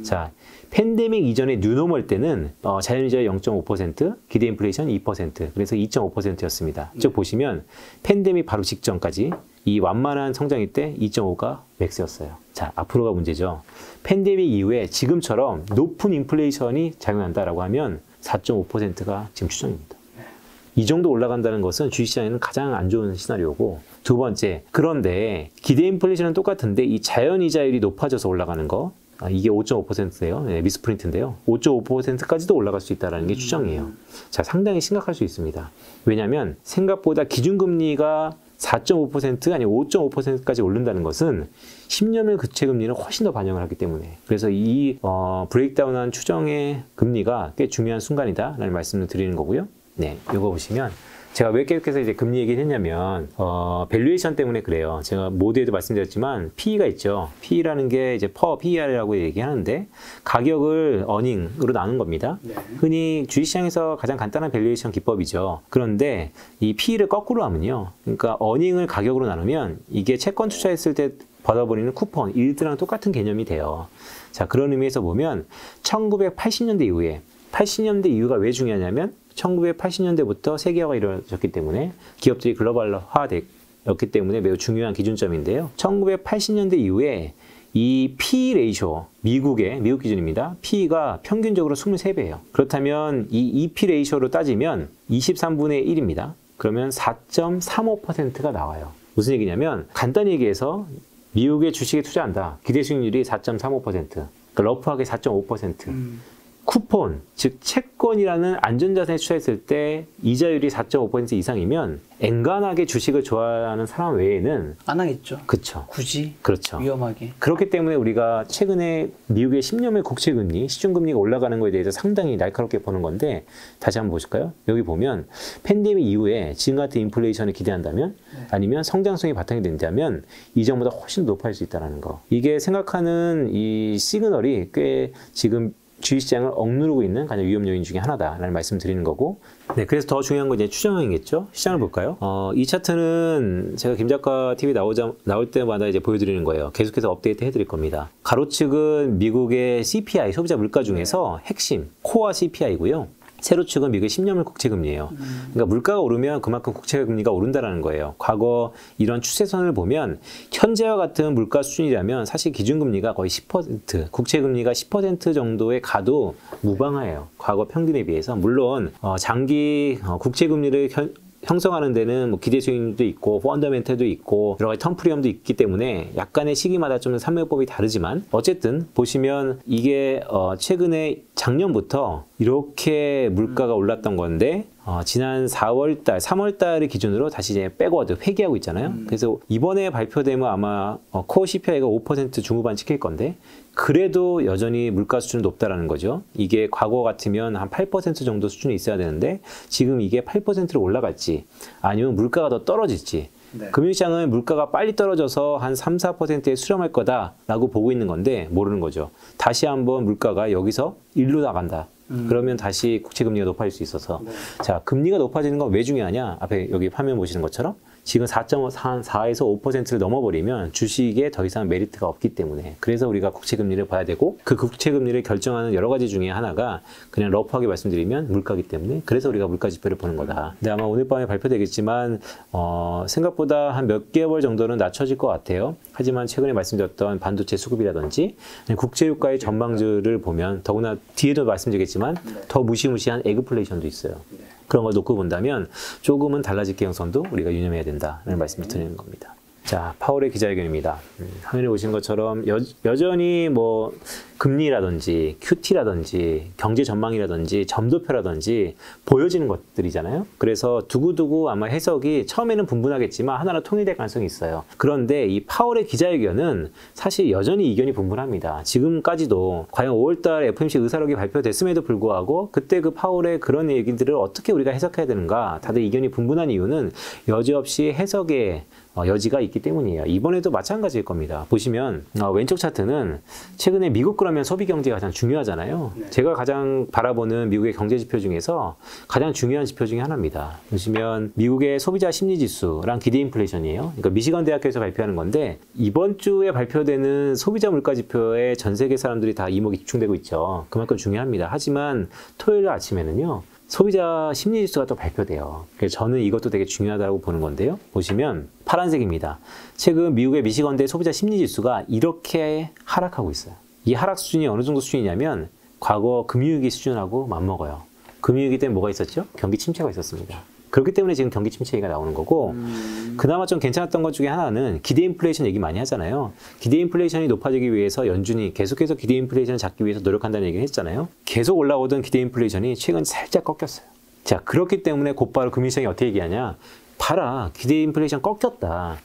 자, 팬데믹 이전의 뉴노멀 때는 자연이자율 0.5%, 기대 인플레이션 2%, 그래서 2.5%였습니다. 쭉 보시면 팬데믹 바로 직전까지 이 완만한 성장일 때 2.5가 맥스였어요. 자, 앞으로가 문제죠. 팬데믹 이후에 지금처럼 높은 인플레이션이 작용한다라고 하면 4.5%가 지금 추정입니다. 이 정도 올라간다는 것은 주식시장에는 가장 안 좋은 시나리오고, 두 번째, 그런데 기대 인플레이션은 똑같은데 이 자연이자율이 높아져서 올라가는 거, 이게 5.5%예요. 네, 미스프린트인데요. 5.5%까지도 올라갈 수 있다는 게 추정이에요. 자, 상당히 심각할 수 있습니다. 왜냐하면 생각보다 기준금리가 4.5% 아니면 5.5%까지 오른다는 것은 10년을 교체금리는 훨씬 더 반영을 하기 때문에, 그래서 이 브레이크다운한 추정의 금리가 꽤 중요한 순간이다라는 말씀을 드리는 거고요. 네, 이거 보시면 제가 왜 계속해서 이제 금리 얘기를 했냐면, 밸류에이션 때문에 그래요. 제가 모두에도 말씀드렸지만 PE가 있죠. PE라는 게 이제 per PER이라고 얘기하는데, 가격을 어닝으로 나눈 겁니다. 네. 흔히 주식시장에서 가장 간단한 밸류에이션 기법이죠. 그런데 이 PE를 거꾸로 하면요, 그러니까 어닝을 가격으로 나누면 이게 채권 투자했을 때 받아버리는 쿠폰, 일드랑 똑같은 개념이 돼요. 자, 그런 의미에서 보면 1980년대 이후에, 80년대 이후가 왜 중요하냐면 1980년대부터 세계화가 이루어졌기 때문에, 기업들이 글로벌화됐기 때문에 매우 중요한 기준점인데요. 1980년대 이후에 이 P 레이쇼, 미국 기준입니다. P가 평균적으로 23배예요. 그렇다면 이 EP 레이쇼로 따지면 23분의 1입니다. 그러면 4.35%가 나와요. 무슨 얘기냐면, 간단히 얘기해서 미국의 주식에 투자한다. 기대 수익률이 4.35%, 그러니까 러프하게 4.5%. 쿠폰, 즉 채권이라는 안전자산에 투자했을 때 이자율이 4.5% 이상이면 엔간하게 주식을 좋아하는 사람 외에는 안 하겠죠. 그렇죠. 굳이 그렇죠. 위험하게. 그렇기 때문에 우리가 최근에 미국의 10년물 국채금리, 시중금리가 올라가는 것에 대해서 상당히 날카롭게 보는 건데, 다시 한번 보실까요? 여기 보면 팬데믹 이후에 지금 같은 인플레이션을 기대한다면, 아니면 성장성이 바탕이 된다면 이 정보다 훨씬 높아질 수 있다는 거. 이게 생각하는 이 시그널이 꽤 지금 주식시장을 억누르고 있는 가장 위험 요인 중에 하나다라는 말씀 드리는 거고, 네, 그래서 더 중요한 건 이제 추정형이겠죠. 시장을 볼까요? 이 차트는 제가 김작가 TV 나올 때마다 이제 보여드리는 거예요. 계속해서 업데이트 해드릴 겁니다. 가로축은 미국의 CPI, 소비자 물가 중에서 핵심, 코어 CPI고요. 세로축은 미국의 10년물 국채금리예요. 그러니까 물가가 오르면 그만큼 국채금리가 오른다는 거예요. 과거 이런 추세선을 보면 현재와 같은 물가 수준이라면 사실 기준금리가 거의 10%, 국채금리가 10% 정도에 가도 무방해요. 과거 평균에 비해서. 물론 장기 국채금리를 형성하는 데는 뭐 기대 수익률도 있고 펀더멘털도 있고 여러 가지 텀프리엄도 있기 때문에 약간의 시기마다 좀 산매법이 다르지만, 어쨌든 보시면 이게 최근에 작년부터 이렇게 물가가 올랐던 건데, 지난 4월달, 3월달을 기준으로 다시 이제 백워드 회귀하고 있잖아요. 그래서 이번에 발표되면 아마 코어 CPI가 5% 중후반 찍힐 건데, 그래도 여전히 물가 수준은 높다라는 거죠. 이게 과거 같으면 한 8% 정도 수준이 있어야 되는데 지금 이게 8%로 올라갈지 아니면 물가가 더 떨어질지, 네. 금융시장은 물가가 빨리 떨어져서 한 3, 4%에 수렴할 거다라고 보고 있는 건데 모르는 거죠. 다시 한번 물가가 여기서 일로 나간다. 그러면 다시 국채금리가 높아질 수 있어서 네. 자, 금리가 높아지는 건 왜 중요하냐? 앞에 여기 화면 보시는 것처럼 지금 4.4에서 5%를 넘어버리면 주식에 더 이상 메리트가 없기 때문에 그래서 우리가 국채금리를 봐야 되고 그 국채금리를 결정하는 여러 가지 중에 하나가 그냥 러프하게 말씀드리면 물가기 때문에 그래서 우리가 물가 지표를 보는 거다. 근데 아마 오늘 밤에 발표되겠지만 생각보다 한 몇 개월 정도는 낮춰질 것 같아요. 하지만 최근에 말씀드렸던 반도체 수급이라든지 국제유가의 전망주를 보면 더구나 뒤에도 말씀드리겠지만 더 무시무시한 에그플레이션도 있어요. 그런 걸 놓고 본다면 조금은 달라질 개연성도 우리가 유념해야 된다는 말씀을 드리는 겁니다. 자, 파월의 기자회견입니다. 화면에 보시는 것처럼 여전히 뭐 금리라든지 QT라든지 경제 전망이라든지 점도표라든지 보여지는 것들이잖아요. 그래서 두고두고 아마 해석이 처음에는 분분하겠지만 하나로 통일될 가능성이 있어요. 그런데 이 파월의 기자회견은 사실 여전히 이견이 분분합니다. 지금까지도 과연 5월달 FOMC 의사록이 발표됐음에도 불구하고 그때 그 파월의 그런 얘기들을 어떻게 우리가 해석해야 되는가 다들 이견이 분분한 이유는 여지없이 해석에 여지가 있기 때문이에요. 이번에도 마찬가지일 겁니다. 보시면 왼쪽 차트는 최근에 미국 그러면 소비 경제가 가장 중요하잖아요. 네. 제가 가장 바라보는 미국의 경제 지표 중에서 가장 중요한 지표 중에 하나입니다. 보시면 미국의 소비자 심리 지수랑 기대 인플레이션이에요. 그러니까 미시건 대학교에서 발표하는 건데 이번 주에 발표되는 소비자 물가 지표에 전 세계 사람들이 다 이목이 집중되고 있죠. 그만큼 중요합니다. 하지만 토요일 아침에는요. 소비자 심리지수가 또 발표돼요. 그래서 저는 이것도 되게 중요하다고 보는 건데요. 보시면 파란색입니다. 최근 미국의 미시건대 소비자 심리지수가 이렇게 하락하고 있어요. 이 하락 수준이 어느 정도 수준이냐면 과거 금융위기 수준하고 맞먹어요. 금융위기 때문에 뭐가 있었죠? 경기 침체가 있었습니다. 그렇기 때문에 지금 경기 침체 얘기가 나오는 거고 그나마 좀 괜찮았던 것 중에 하나는 기대 인플레이션 얘기 많이 하잖아요. 기대 인플레이션이 높아지기 위해서 연준이 계속해서 기대 인플레이션을 잡기 위해서 노력한다는 얘기를 했잖아요. 계속 올라오던 기대 인플레이션이 최근 살짝 꺾였어요. 자, 그렇기 때문에 곧바로 금융시장이 어떻게 얘기하냐. 봐라, 기대 인플레이션 꺾였다.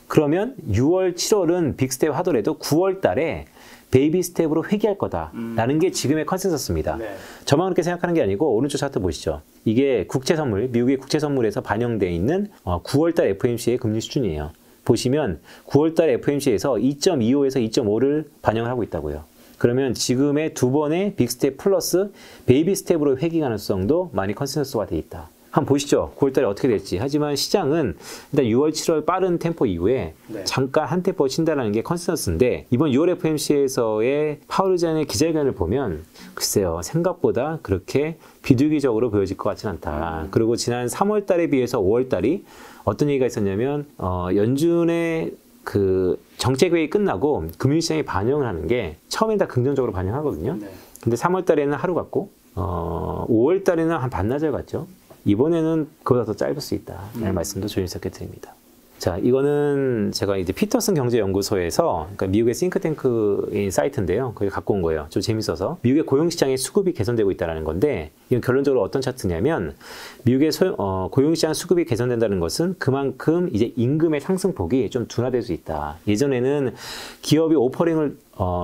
그러면 6월, 7월은 빅스텝 하더라도 9월 달에 베이비 스텝으로 회귀할 거다라는 게 지금의 컨센서스입니다. 네. 저만 그렇게 생각하는 게 아니고 오른쪽 차트 보시죠. 이게 국채 선물, 미국의 국채 선물에서 반영되어 있는 9월달 FOMC의 금리 수준이에요. 보시면 9월달 FOMC에서 2.25에서 2.5를 반영을 하고 있다고요. 그러면 지금의 두 번의 빅스텝 플러스 베이비 스텝으로 회귀 가능성도 많이 컨센서스가 돼 있다. 한번 보시죠. 9월달에 어떻게 될지. 하지만 시장은 일단 6월, 7월 빠른 템포 이후에 네. 잠깐 한 템포 친다라는 게 컨센서스인데 이번 6월 FOMC에서의 파월 의장의 기자회견을 보면 글쎄요. 생각보다 그렇게 비둘기적으로 보여질 것 같지는 않다. 그리고 지난 3월달에 비해서 5월달이 어떤 얘기가 있었냐면 연준의 그 정책회의 끝나고 금융시장이 반영을 하는 게 처음엔 다 긍정적으로 반영하거든요. 네. 근데 3월달에는 하루 갔고 5월달에는 한 반나절 갔죠. 이번에는 그보다 더 짧을 수 있다. 라는 말씀도 조심스럽게 드립니다. 자, 이거는 제가 이제 피터슨 경제연구소에서, 그러니까 미국의 싱크탱크인 사이트인데요. 거기 갖고 온 거예요. 좀 재밌어서. 미국의 고용시장의 수급이 개선되고 있다는 건데, 이건 결론적으로 어떤 차트냐면, 미국의 고용시장 수급이 개선된다는 것은 그만큼 이제 임금의 상승폭이 좀 둔화될 수 있다. 예전에는 기업이 오퍼링을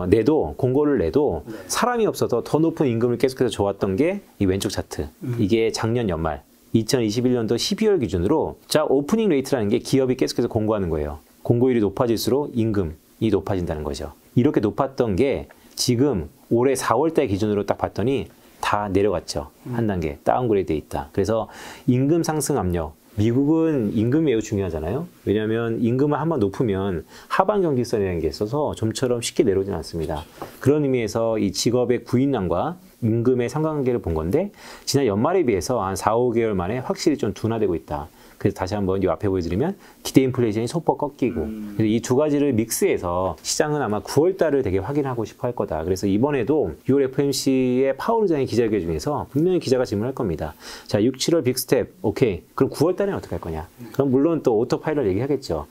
내도, 공고를 내도 네. 사람이 없어서 더 높은 임금을 계속해서 줘왔던 게 이 왼쪽 차트. 이게 작년 연말. 2021년도 12월 기준으로 자 오프닝 레이트라는 게 기업이 계속해서 공고하는 거예요. 공고율이 높아질수록 임금이 높아진다는 거죠. 이렇게 높았던 게 지금 올해 4월달 기준으로 딱 봤더니 다 내려갔죠. 한 단계 다운그레이드 돼 있다. 그래서 임금 상승 압력. 미국은 임금이 매우 중요하잖아요. 왜냐하면 임금을 한번 높으면 하반 경직선이라는 게 있어서 좀처럼 쉽게 내려오진 않습니다. 그런 의미에서 이 직업의 구인량과 임금의 상관관계를 본 건데 지난 연말에 비해서 한 4, 5개월 만에 확실히 좀 둔화되고 있다. 그래서 다시 한번 이 앞에 보여드리면 기대 인플레이션이 소폭 꺾이고 이 두 가지를 믹스해서 시장은 아마 9월 달을 되게 확인하고 싶어 할 거다. 그래서 이번에도 6월 FOMC의 파월 의장의 기자회견 중에서 분명히 기자가 질문할 겁니다. 자, 6, 7월 빅스텝 오케이. 그럼 9월 달에는 어떻게 할 거냐? 그럼 물론 또 오토파일럿 얘기하겠죠.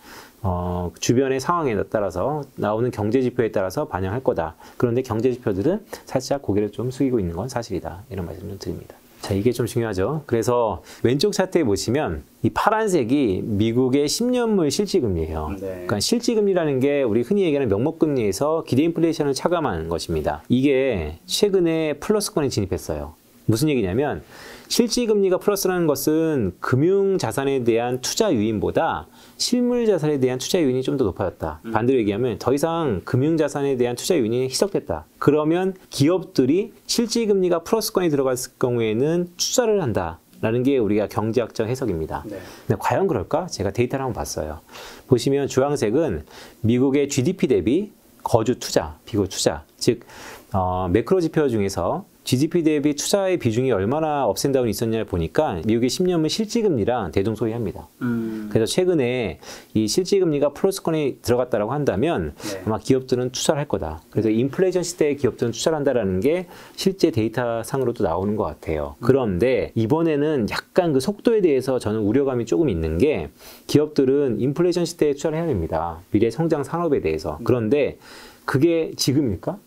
주변의 상황에 따라서 나오는 경제 지표에 따라서 반영할 거다. 그런데 경제 지표들은 살짝 고개를 좀 숙이고 있는 건 사실이다. 이런 말씀 좀 드립니다. 자, 이게 좀 중요하죠. 그래서 왼쪽 차트에 보시면 이 파란색이 미국의 10년물 실질금리예요. 네. 그러니까 실질금리라는 게 우리 흔히 얘기하는 명목금리에서 기대 인플레이션을 차감하는 것입니다. 이게 최근에 플러스권에 진입했어요. 무슨 얘기냐면 실질금리가 플러스라는 것은 금융자산에 대한 투자 유인보다 실물자산에 대한 투자 유인이 좀 더 높아졌다. 반대로 얘기하면 더 이상 금융자산에 대한 투자 유인이 희석됐다. 그러면 기업들이 실질금리가 플러스권에 들어갔을 경우에는 투자를 한다. 라는 게 우리가 경제학적 해석입니다. 네. 근데 과연 그럴까? 제가 데이터를 한번 봤어요. 보시면 주황색은 미국의 GDP 대비 거주 투자, 비거 투자, 즉 매크로 지표 중에서 GDP 대비 투자의 비중이 얼마나 업앤다운이 있었냐를 보니까 미국의 10년물 실질금리랑 대동소이합니다. 그래서 최근에 이 실질금리가 플러스권에 들어갔다라고 한다면 네. 아마 기업들은 투자를 할 거다. 그래서 인플레이션 시대에 기업들은 투자를 한다라는 게 실제 데이터상으로도 나오는 것 같아요. 그런데 이번에는 약간 그 속도에 대해서 저는 우려감이 조금 있는 게 기업들은 인플레이션 시대에 투자를 해야 됩니다. 미래 성장 산업에 대해서. 그런데 그게 지금일까?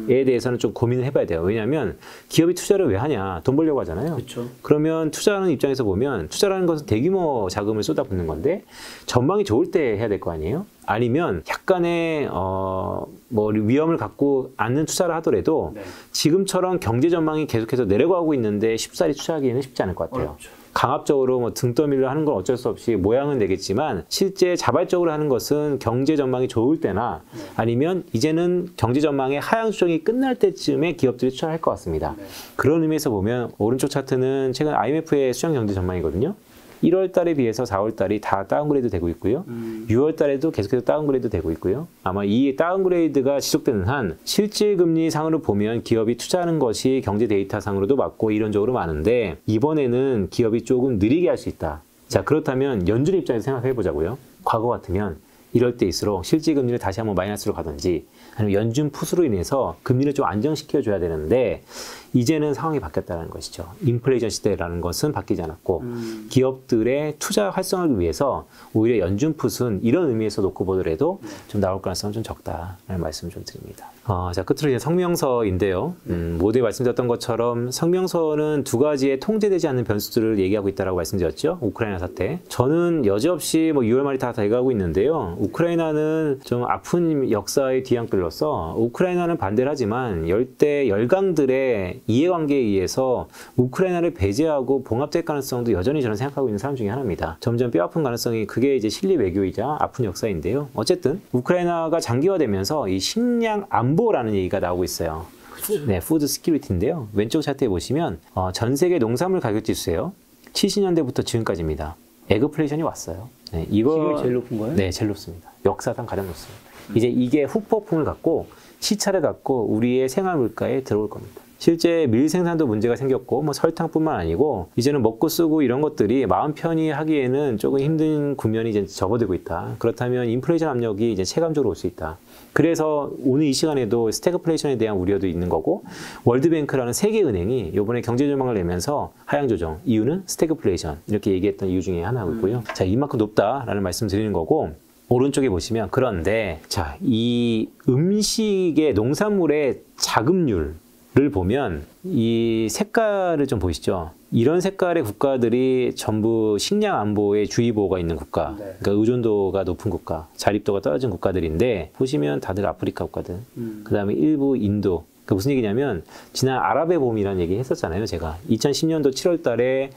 에 대해서는 좀 고민을 해봐야 돼요. 왜냐하면 기업이 투자를 왜 하냐? 돈 벌려고 하잖아요. 그렇죠. 그러면 투자하는 입장에서 보면 투자라는 것은 대규모 자금을 쏟아붓는 건데 전망이 좋을 때 해야 될 거 아니에요? 아니면 약간의 뭐 위험을 갖고 않는 투자를 하더라도 네. 지금처럼 경제 전망이 계속해서 내려가고 있는데 쉽사리 투자하기에는 쉽지 않을 것 같아요. 어렵죠. 강압적으로 뭐 등떠밀려 하는 건 어쩔 수 없이 모양은 되겠지만 실제 자발적으로 하는 것은 경제 전망이 좋을 때나 아니면 이제는 경제 전망의 하향 조정이 끝날 때쯤에 기업들이 투자할 것 같습니다. 네. 그런 의미에서 보면 오른쪽 차트는 최근 IMF의 수장 경제 전망이거든요. 1월 달에 비해서 4월 달이 다 다운그레이드 되고 있고요. 6월 달에도 계속해서 다운그레이드 되고 있고요. 아마 이 다운그레이드가 지속되는 한 실질금리 상으로 보면 기업이 투자하는 것이 경제 데이터 상으로도 맞고 이론적으로 많은데 이번에는 기업이 조금 느리게 할 수 있다. 자, 그렇다면 연준 입장에서 생각해 보자고요. 과거 같으면 이럴 때일수록 실질금리를 다시 한번 마이너스로 가든지 아니면 연준 풋으로 인해서 금리를 좀 안정시켜 줘야 되는데 이제는 상황이 바뀌었다는 것이죠. 인플레이션 시대라는 것은 바뀌지 않았고 기업들의 투자 활성화를 위해서 오히려 연준 풋은 이런 의미에서 놓고 보더라도 좀 나올 가능성은 좀 적다라는 말씀을 좀 드립니다. 자, 끝으로 이제 성명서인데요. 모두에 말씀드렸던 것처럼 성명서는 두 가지의 통제되지 않는 변수들을 얘기하고 있다고 말씀드렸죠. 우크라이나 사태. 저는 여지없이 뭐 6월 말이 다 돼가고 있는데요. 우크라이나는 좀 아픈 역사의 뒤안길로서 우크라이나는 반대를 하지만 열대 열강들의 이해관계에 의해서 우크라이나를 배제하고 봉합될 가능성도 여전히 저는 생각하고 있는 사람 중에 하나입니다. 점점 뼈아픈 가능성이 그게 이제 실리 외교이자 아픈 역사인데요. 어쨌든 우크라이나가 장기화되면서 이 식량 안보라는 얘기가 나오고 있어요. 네, 푸드 시큐리티인데요. 왼쪽 차트에 보시면 전 세계 농산물 가격 지수예요. 70년대부터 지금까지입니다. 에그플레이션이 왔어요. 네, 지금 제일 높은 거예요? 네, 제일 높습니다. 역사상 가장 높습니다. 이제 이게 후폭풍을 갖고 시차를 갖고 우리의 생활 물가에 들어올 겁니다. 실제 밀 생산도 문제가 생겼고 뭐 설탕뿐만 아니고 이제는 먹고 쓰고 이런 것들이 마음 편히 하기에는 조금 힘든 국면이 이제 접어들고 있다. 그렇다면 인플레이션 압력이 이제 체감적으로 올 수 있다. 그래서 오늘 이 시간에도 스태그플레이션에 대한 우려도 있는 거고 월드뱅크라는 세계은행이 이번에 경제 전망을 내면서 하향 조정 이유는 스태그플레이션 이렇게 얘기했던 이유 중에 하나고요. 자, 이만큼 높다라는 말씀 드리는 거고 오른쪽에 보시면 그런데 자, 이 음식의 농산물의 자급률 를 보면 이 색깔을 좀 보시죠. 이런 색깔의 국가들이 전부 식량 안보에 주의보호가 있는 국가, 네. 그러니까 의존도가 높은 국가, 자립도가 떨어진 국가들인데 보시면 다들 아프리카 국가들, 그 다음에 일부 인도. 그 무슨 얘기냐면 지난 아랍의 봄이라는 얘기 했었잖아요. 제가 2010년도 7월 달에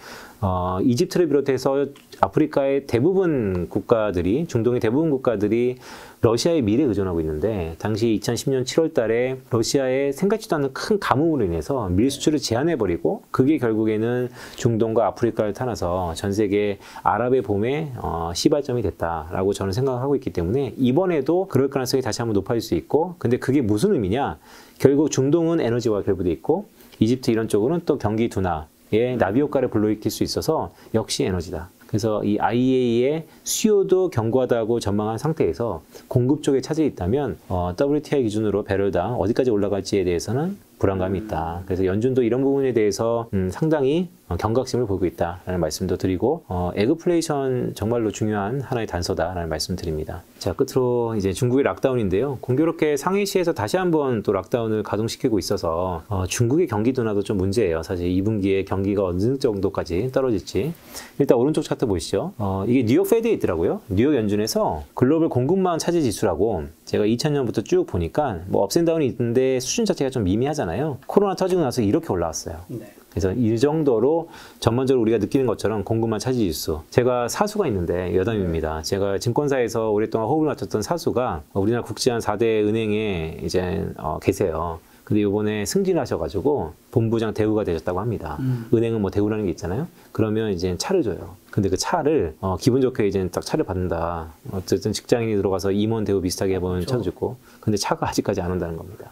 이집트를 비롯해서 아프리카의 대부분 국가들이 중동의 대부분 국가들이 러시아의 밀에 의존하고 있는데 당시 2010년 7월 달에 러시아의 생각지도 않는 큰 가뭄으로 인해서 밀 수출을 제한해버리고 그게 결국에는 중동과 아프리카를 타나서 전 세계 아랍의 봄에 시발점이 됐다라고 저는 생각하고 있기 때문에 이번에도 그럴 가능성이 다시 한번 높아질 수 있고 근데 그게 무슨 의미냐? 결국 중동은 에너지와 결부돼 있고 이집트 이런 쪽으로는 또 경기 둔화의 나비 효과를 불러일으킬 수 있어서 역시 에너지다. 그래서 이 IEA의 수요도 견고하다고 전망한 상태에서 공급 쪽에 차질이 있다면 WTI 기준으로 배럴당 어디까지 올라갈지에 대해서는 불안감이 있다. 그래서 연준도 이런 부분에 대해서 상당히 경각심을 보이고 있다라는 말씀도 드리고 에그플레이션 정말로 중요한 하나의 단서다라는 말씀 드립니다. 자, 끝으로 이제 중국의 락다운인데요. 공교롭게 상해시에서 다시 한번 또 락다운을 가동시키고 있어서 중국의 경기 둔화도 좀 문제예요. 사실 2분기에 경기가 어느 정도까지 떨어질지. 일단 오른쪽 차트 보시죠. 이게 뉴욕 페드에 있더라고요. 뉴욕 연준에서 글로벌 공급망 차지 지수라고 제가 2000년부터 쭉 보니까 뭐 업앤다운이 있는데 수준 자체가 좀 미미하잖아요. 코로나 터지고 나서 이렇게 올라왔어요. 네. 그래서 이 정도로 전반적으로 우리가 느끼는 것처럼 공급망 차지 지수. 제가 사수가 있는데 여담입니다. 제가 증권사에서 오랫동안 호흡을 맞췄던 사수가 우리나라 국제한 4대 은행에 이제 계세요. 근데 이번에 승진을 하셔가지고 본부장 대우가 되셨다고 합니다. 은행은 뭐 대우라는 게 있잖아요. 그러면 이제 차를 줘요. 근데 그 차를 기분 좋게 이제 딱 차를 받는다. 어쨌든 직장인이 들어가서 임원 대우 비슷하게 해보면 그렇죠. 차도 주고. 근데 차가 아직까지 안 온다는 겁니다.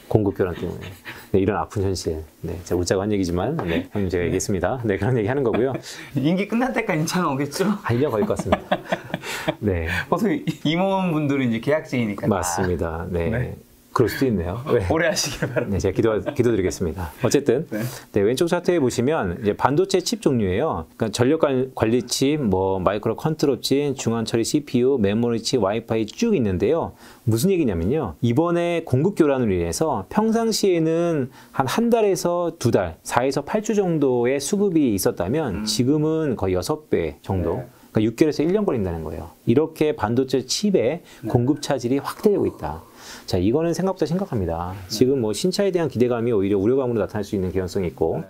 공급 교란 때문에. 네, 이런 아픈 현실. 네, 제가 웃자고 한 얘기지만, 네, 형님 제가 얘기했습니다. 네, 그런 얘기 하는 거고요. 임기 끝날 때까지 차는 오겠죠? 한 1년 걸릴 것 같습니다. 네. 보통 임원분들은 이제 계약직이니까. 맞습니다. 네. 네. 그럴 수도 있네요. 네. 오래 하시길 바랍니다. 네, 제가 기도드리겠습니다. 어쨌든, 네, 왼쪽 차트에 보시면 이제 반도체 칩 종류예요. 그러니까 전력 관리 칩, 뭐 마이크로 컨트롤 칩, 중앙 처리 CPU, 메모리 칩, 와이파이 쭉 있는데요. 무슨 얘기냐면요. 이번에 공급 교란으로 인해서 평상시에는 한 달에서 2달, 4에서 8주 정도의 수급이 있었다면 지금은 거의 6배 정도. 네. 그러니까 6개월에서 1년 걸린다는 거예요. 이렇게 반도체 칩의 공급 차질이 확대되고 있다. 자, 이거는 생각보다 심각합니다. 지금 뭐 신차에 대한 기대감이 오히려 우려감으로 나타날 수 있는 개연성이 있고,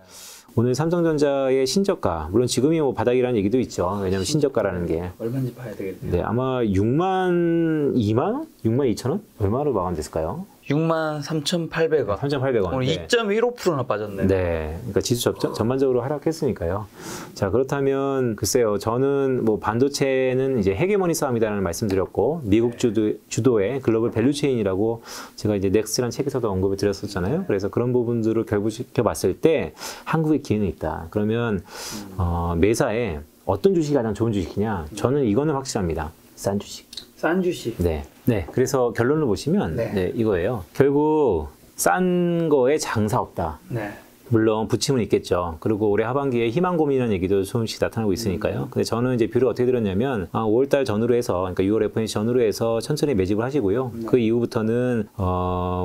오늘 삼성전자의 신저가, 물론 지금이 뭐 바닥이라는 얘기도 있죠. 왜냐하면 신저가라는 게. 얼마인지 봐야 되겠네요. 네, 아마 6만 2만 원? 6만 2천 원? 얼마로 마감됐을까요? 63,800원. 3,800원. 오늘 네. 2.15%나 빠졌네요. 네, 그러니까 지수 전반적으로 하락했으니까요. 자, 그렇다면 글쎄요, 저는 뭐 반도체는 이제 헤게모니 싸움이다라는 말씀드렸고, 미국 주도의 글로벌 밸류체인이라고 제가 이제 넥스트라는 책에서도 언급을 드렸었잖아요. 그래서 그런 부분들을 결부시켜 봤을 때 한국의 기회는 있다. 그러면 매사에 어떤 주식이 가장 좋은 주식이냐? 저는 이거는 확실합니다. 싼 주식. 싼 주식. 네. 네. 그래서 결론을 보시면 네. 네, 이거예요. 결국 싼 거에 장사 없다. 네. 물론 부침은 있겠죠. 그리고 올해 하반기에 희망 고민이라는 얘기도 조금씩 나타나고 있으니까요. 근데 저는 이제 뷰를 어떻게 들었냐면 5월달 전후로 해서, 그러니까 6월 FOMC 전후로 해서 천천히 매집을 하시고요. 그 이후부터는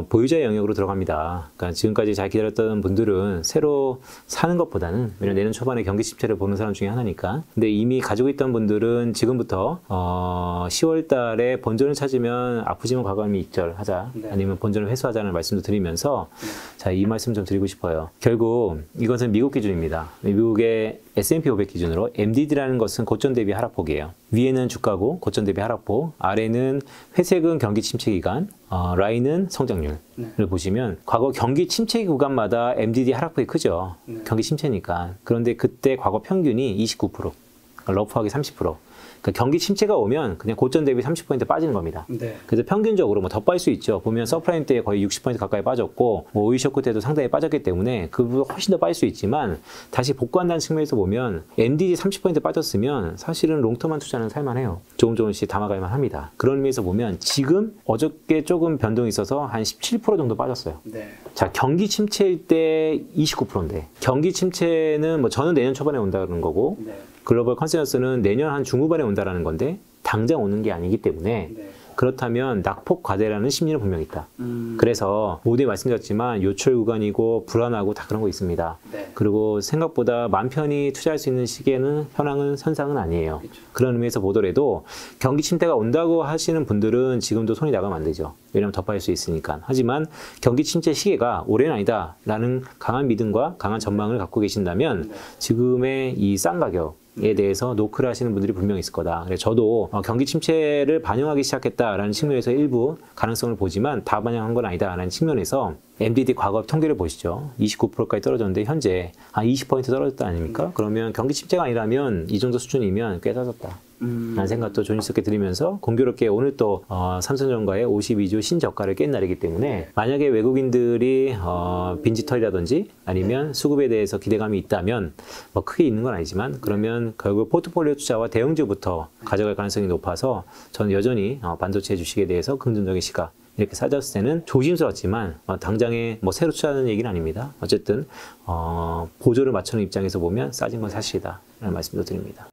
보유자의 영역으로 들어갑니다. 그러니까 지금까지 잘 기다렸던 분들은 새로 사는 것보다는, 왜냐면 내년 초반에 경기 침체를 보는 사람 중에 하나니까. 근데 이미 가지고 있던 분들은 지금부터 10월달에 본전을 찾으면 아프지만 과감히 익절하자, 네. 아니면 본전을 회수하자는 말씀도 드리면서 자, 이 말씀 좀 드리고 싶어요. 결국 이것은 미국 기준입니다. 미국의 S&P 500 기준으로 MDD라는 것은 고점 대비 하락폭이에요. 위에는 주가고 고점 대비 하락폭, 아래는 회색은 경기 침체 기간, 라인은 성장률을 보시면 과거 경기 침체 구간마다 MDD 하락폭이 크죠. 경기 침체니까. 그런데 그때 과거 평균이 29%, 그러니까 러프하게 30%. 그러니까 경기 침체가 오면 그냥 고점 대비 30% 빠지는 겁니다. 네. 그래서 평균적으로 뭐 더 빠질 수 있죠. 보면 서프라임 때 거의 60% 가까이 빠졌고, 뭐 오일 쇼크 때도 상당히 빠졌기 때문에 그보다 훨씬 더 빠질 수 있지만, 다시 복구한다는 측면에서 보면 MDD 30% 빠졌으면 사실은 롱텀한 투자는 살만해요. 조금씩 담아갈만 합니다. 그런 의미에서 보면 지금 어저께 조금 변동이 있어서 한 17% 정도 빠졌어요. 네. 자, 경기 침체일 때 29%인데, 경기 침체는 뭐 저는 내년 초반에 온다는 거고, 네. 글로벌 컨센서스는 내년 한 중후반에 온다라는 건데 당장 오는 게 아니기 때문에, 네. 그렇다면 낙폭 과대라는 심리는 분명히 있다. 그래서 모두에 말씀드렸지만 요철 구간이고 불안하고 다 그런 거 있습니다. 네. 그리고 생각보다 맘 편히 투자할 수 있는 시기에는 현상은 아니에요. 그렇죠. 그런 의미에서 보더라도 경기 침체가 온다고 하시는 분들은 지금도 손이 나가면 안 되죠. 왜냐하면 더 빠질 수 있으니까. 하지만 경기 침체 시기가 올해는 아니다라는 강한 믿음과 강한 전망을 갖고 계신다면 지금의 이 싼 가격에 대해서 노크를 하시는 분들이 분명히 있을 거다. 그래서 저도 경기 침체를 반영하기 시작했다라는 측면에서 일부 가능성을 보지만 다 반영한 건 아니다라는 측면에서 MDD 과거 통계를 보시죠. 29%까지 떨어졌는데 현재 20% 떨어졌다 아닙니까? 그러면 경기 침체가 아니라면 이 정도 수준이면 꽤 떨어졌다. 라는 생각도 조심스럽게 드리면서 공교롭게 오늘 또 삼성전자의 52주 신저가를 깬 날이기 때문에 만약에 외국인들이 빈지털이라든지 아니면 수급에 대해서 기대감이 있다면 뭐 크게 있는 건 아니지만 그러면 결국 포트폴리오 투자와 대형주부터 가져갈 가능성이 높아서 저는 여전히 반도체 주식에 대해서 긍정적인 시각 이렇게 사졌을 때는 조심스럽지만 당장에 뭐 새로 투자하는 얘기는 아닙니다. 어쨌든 보조를 맞추는 입장에서 보면 싸진 건 사실이다 라는 말씀도 드립니다.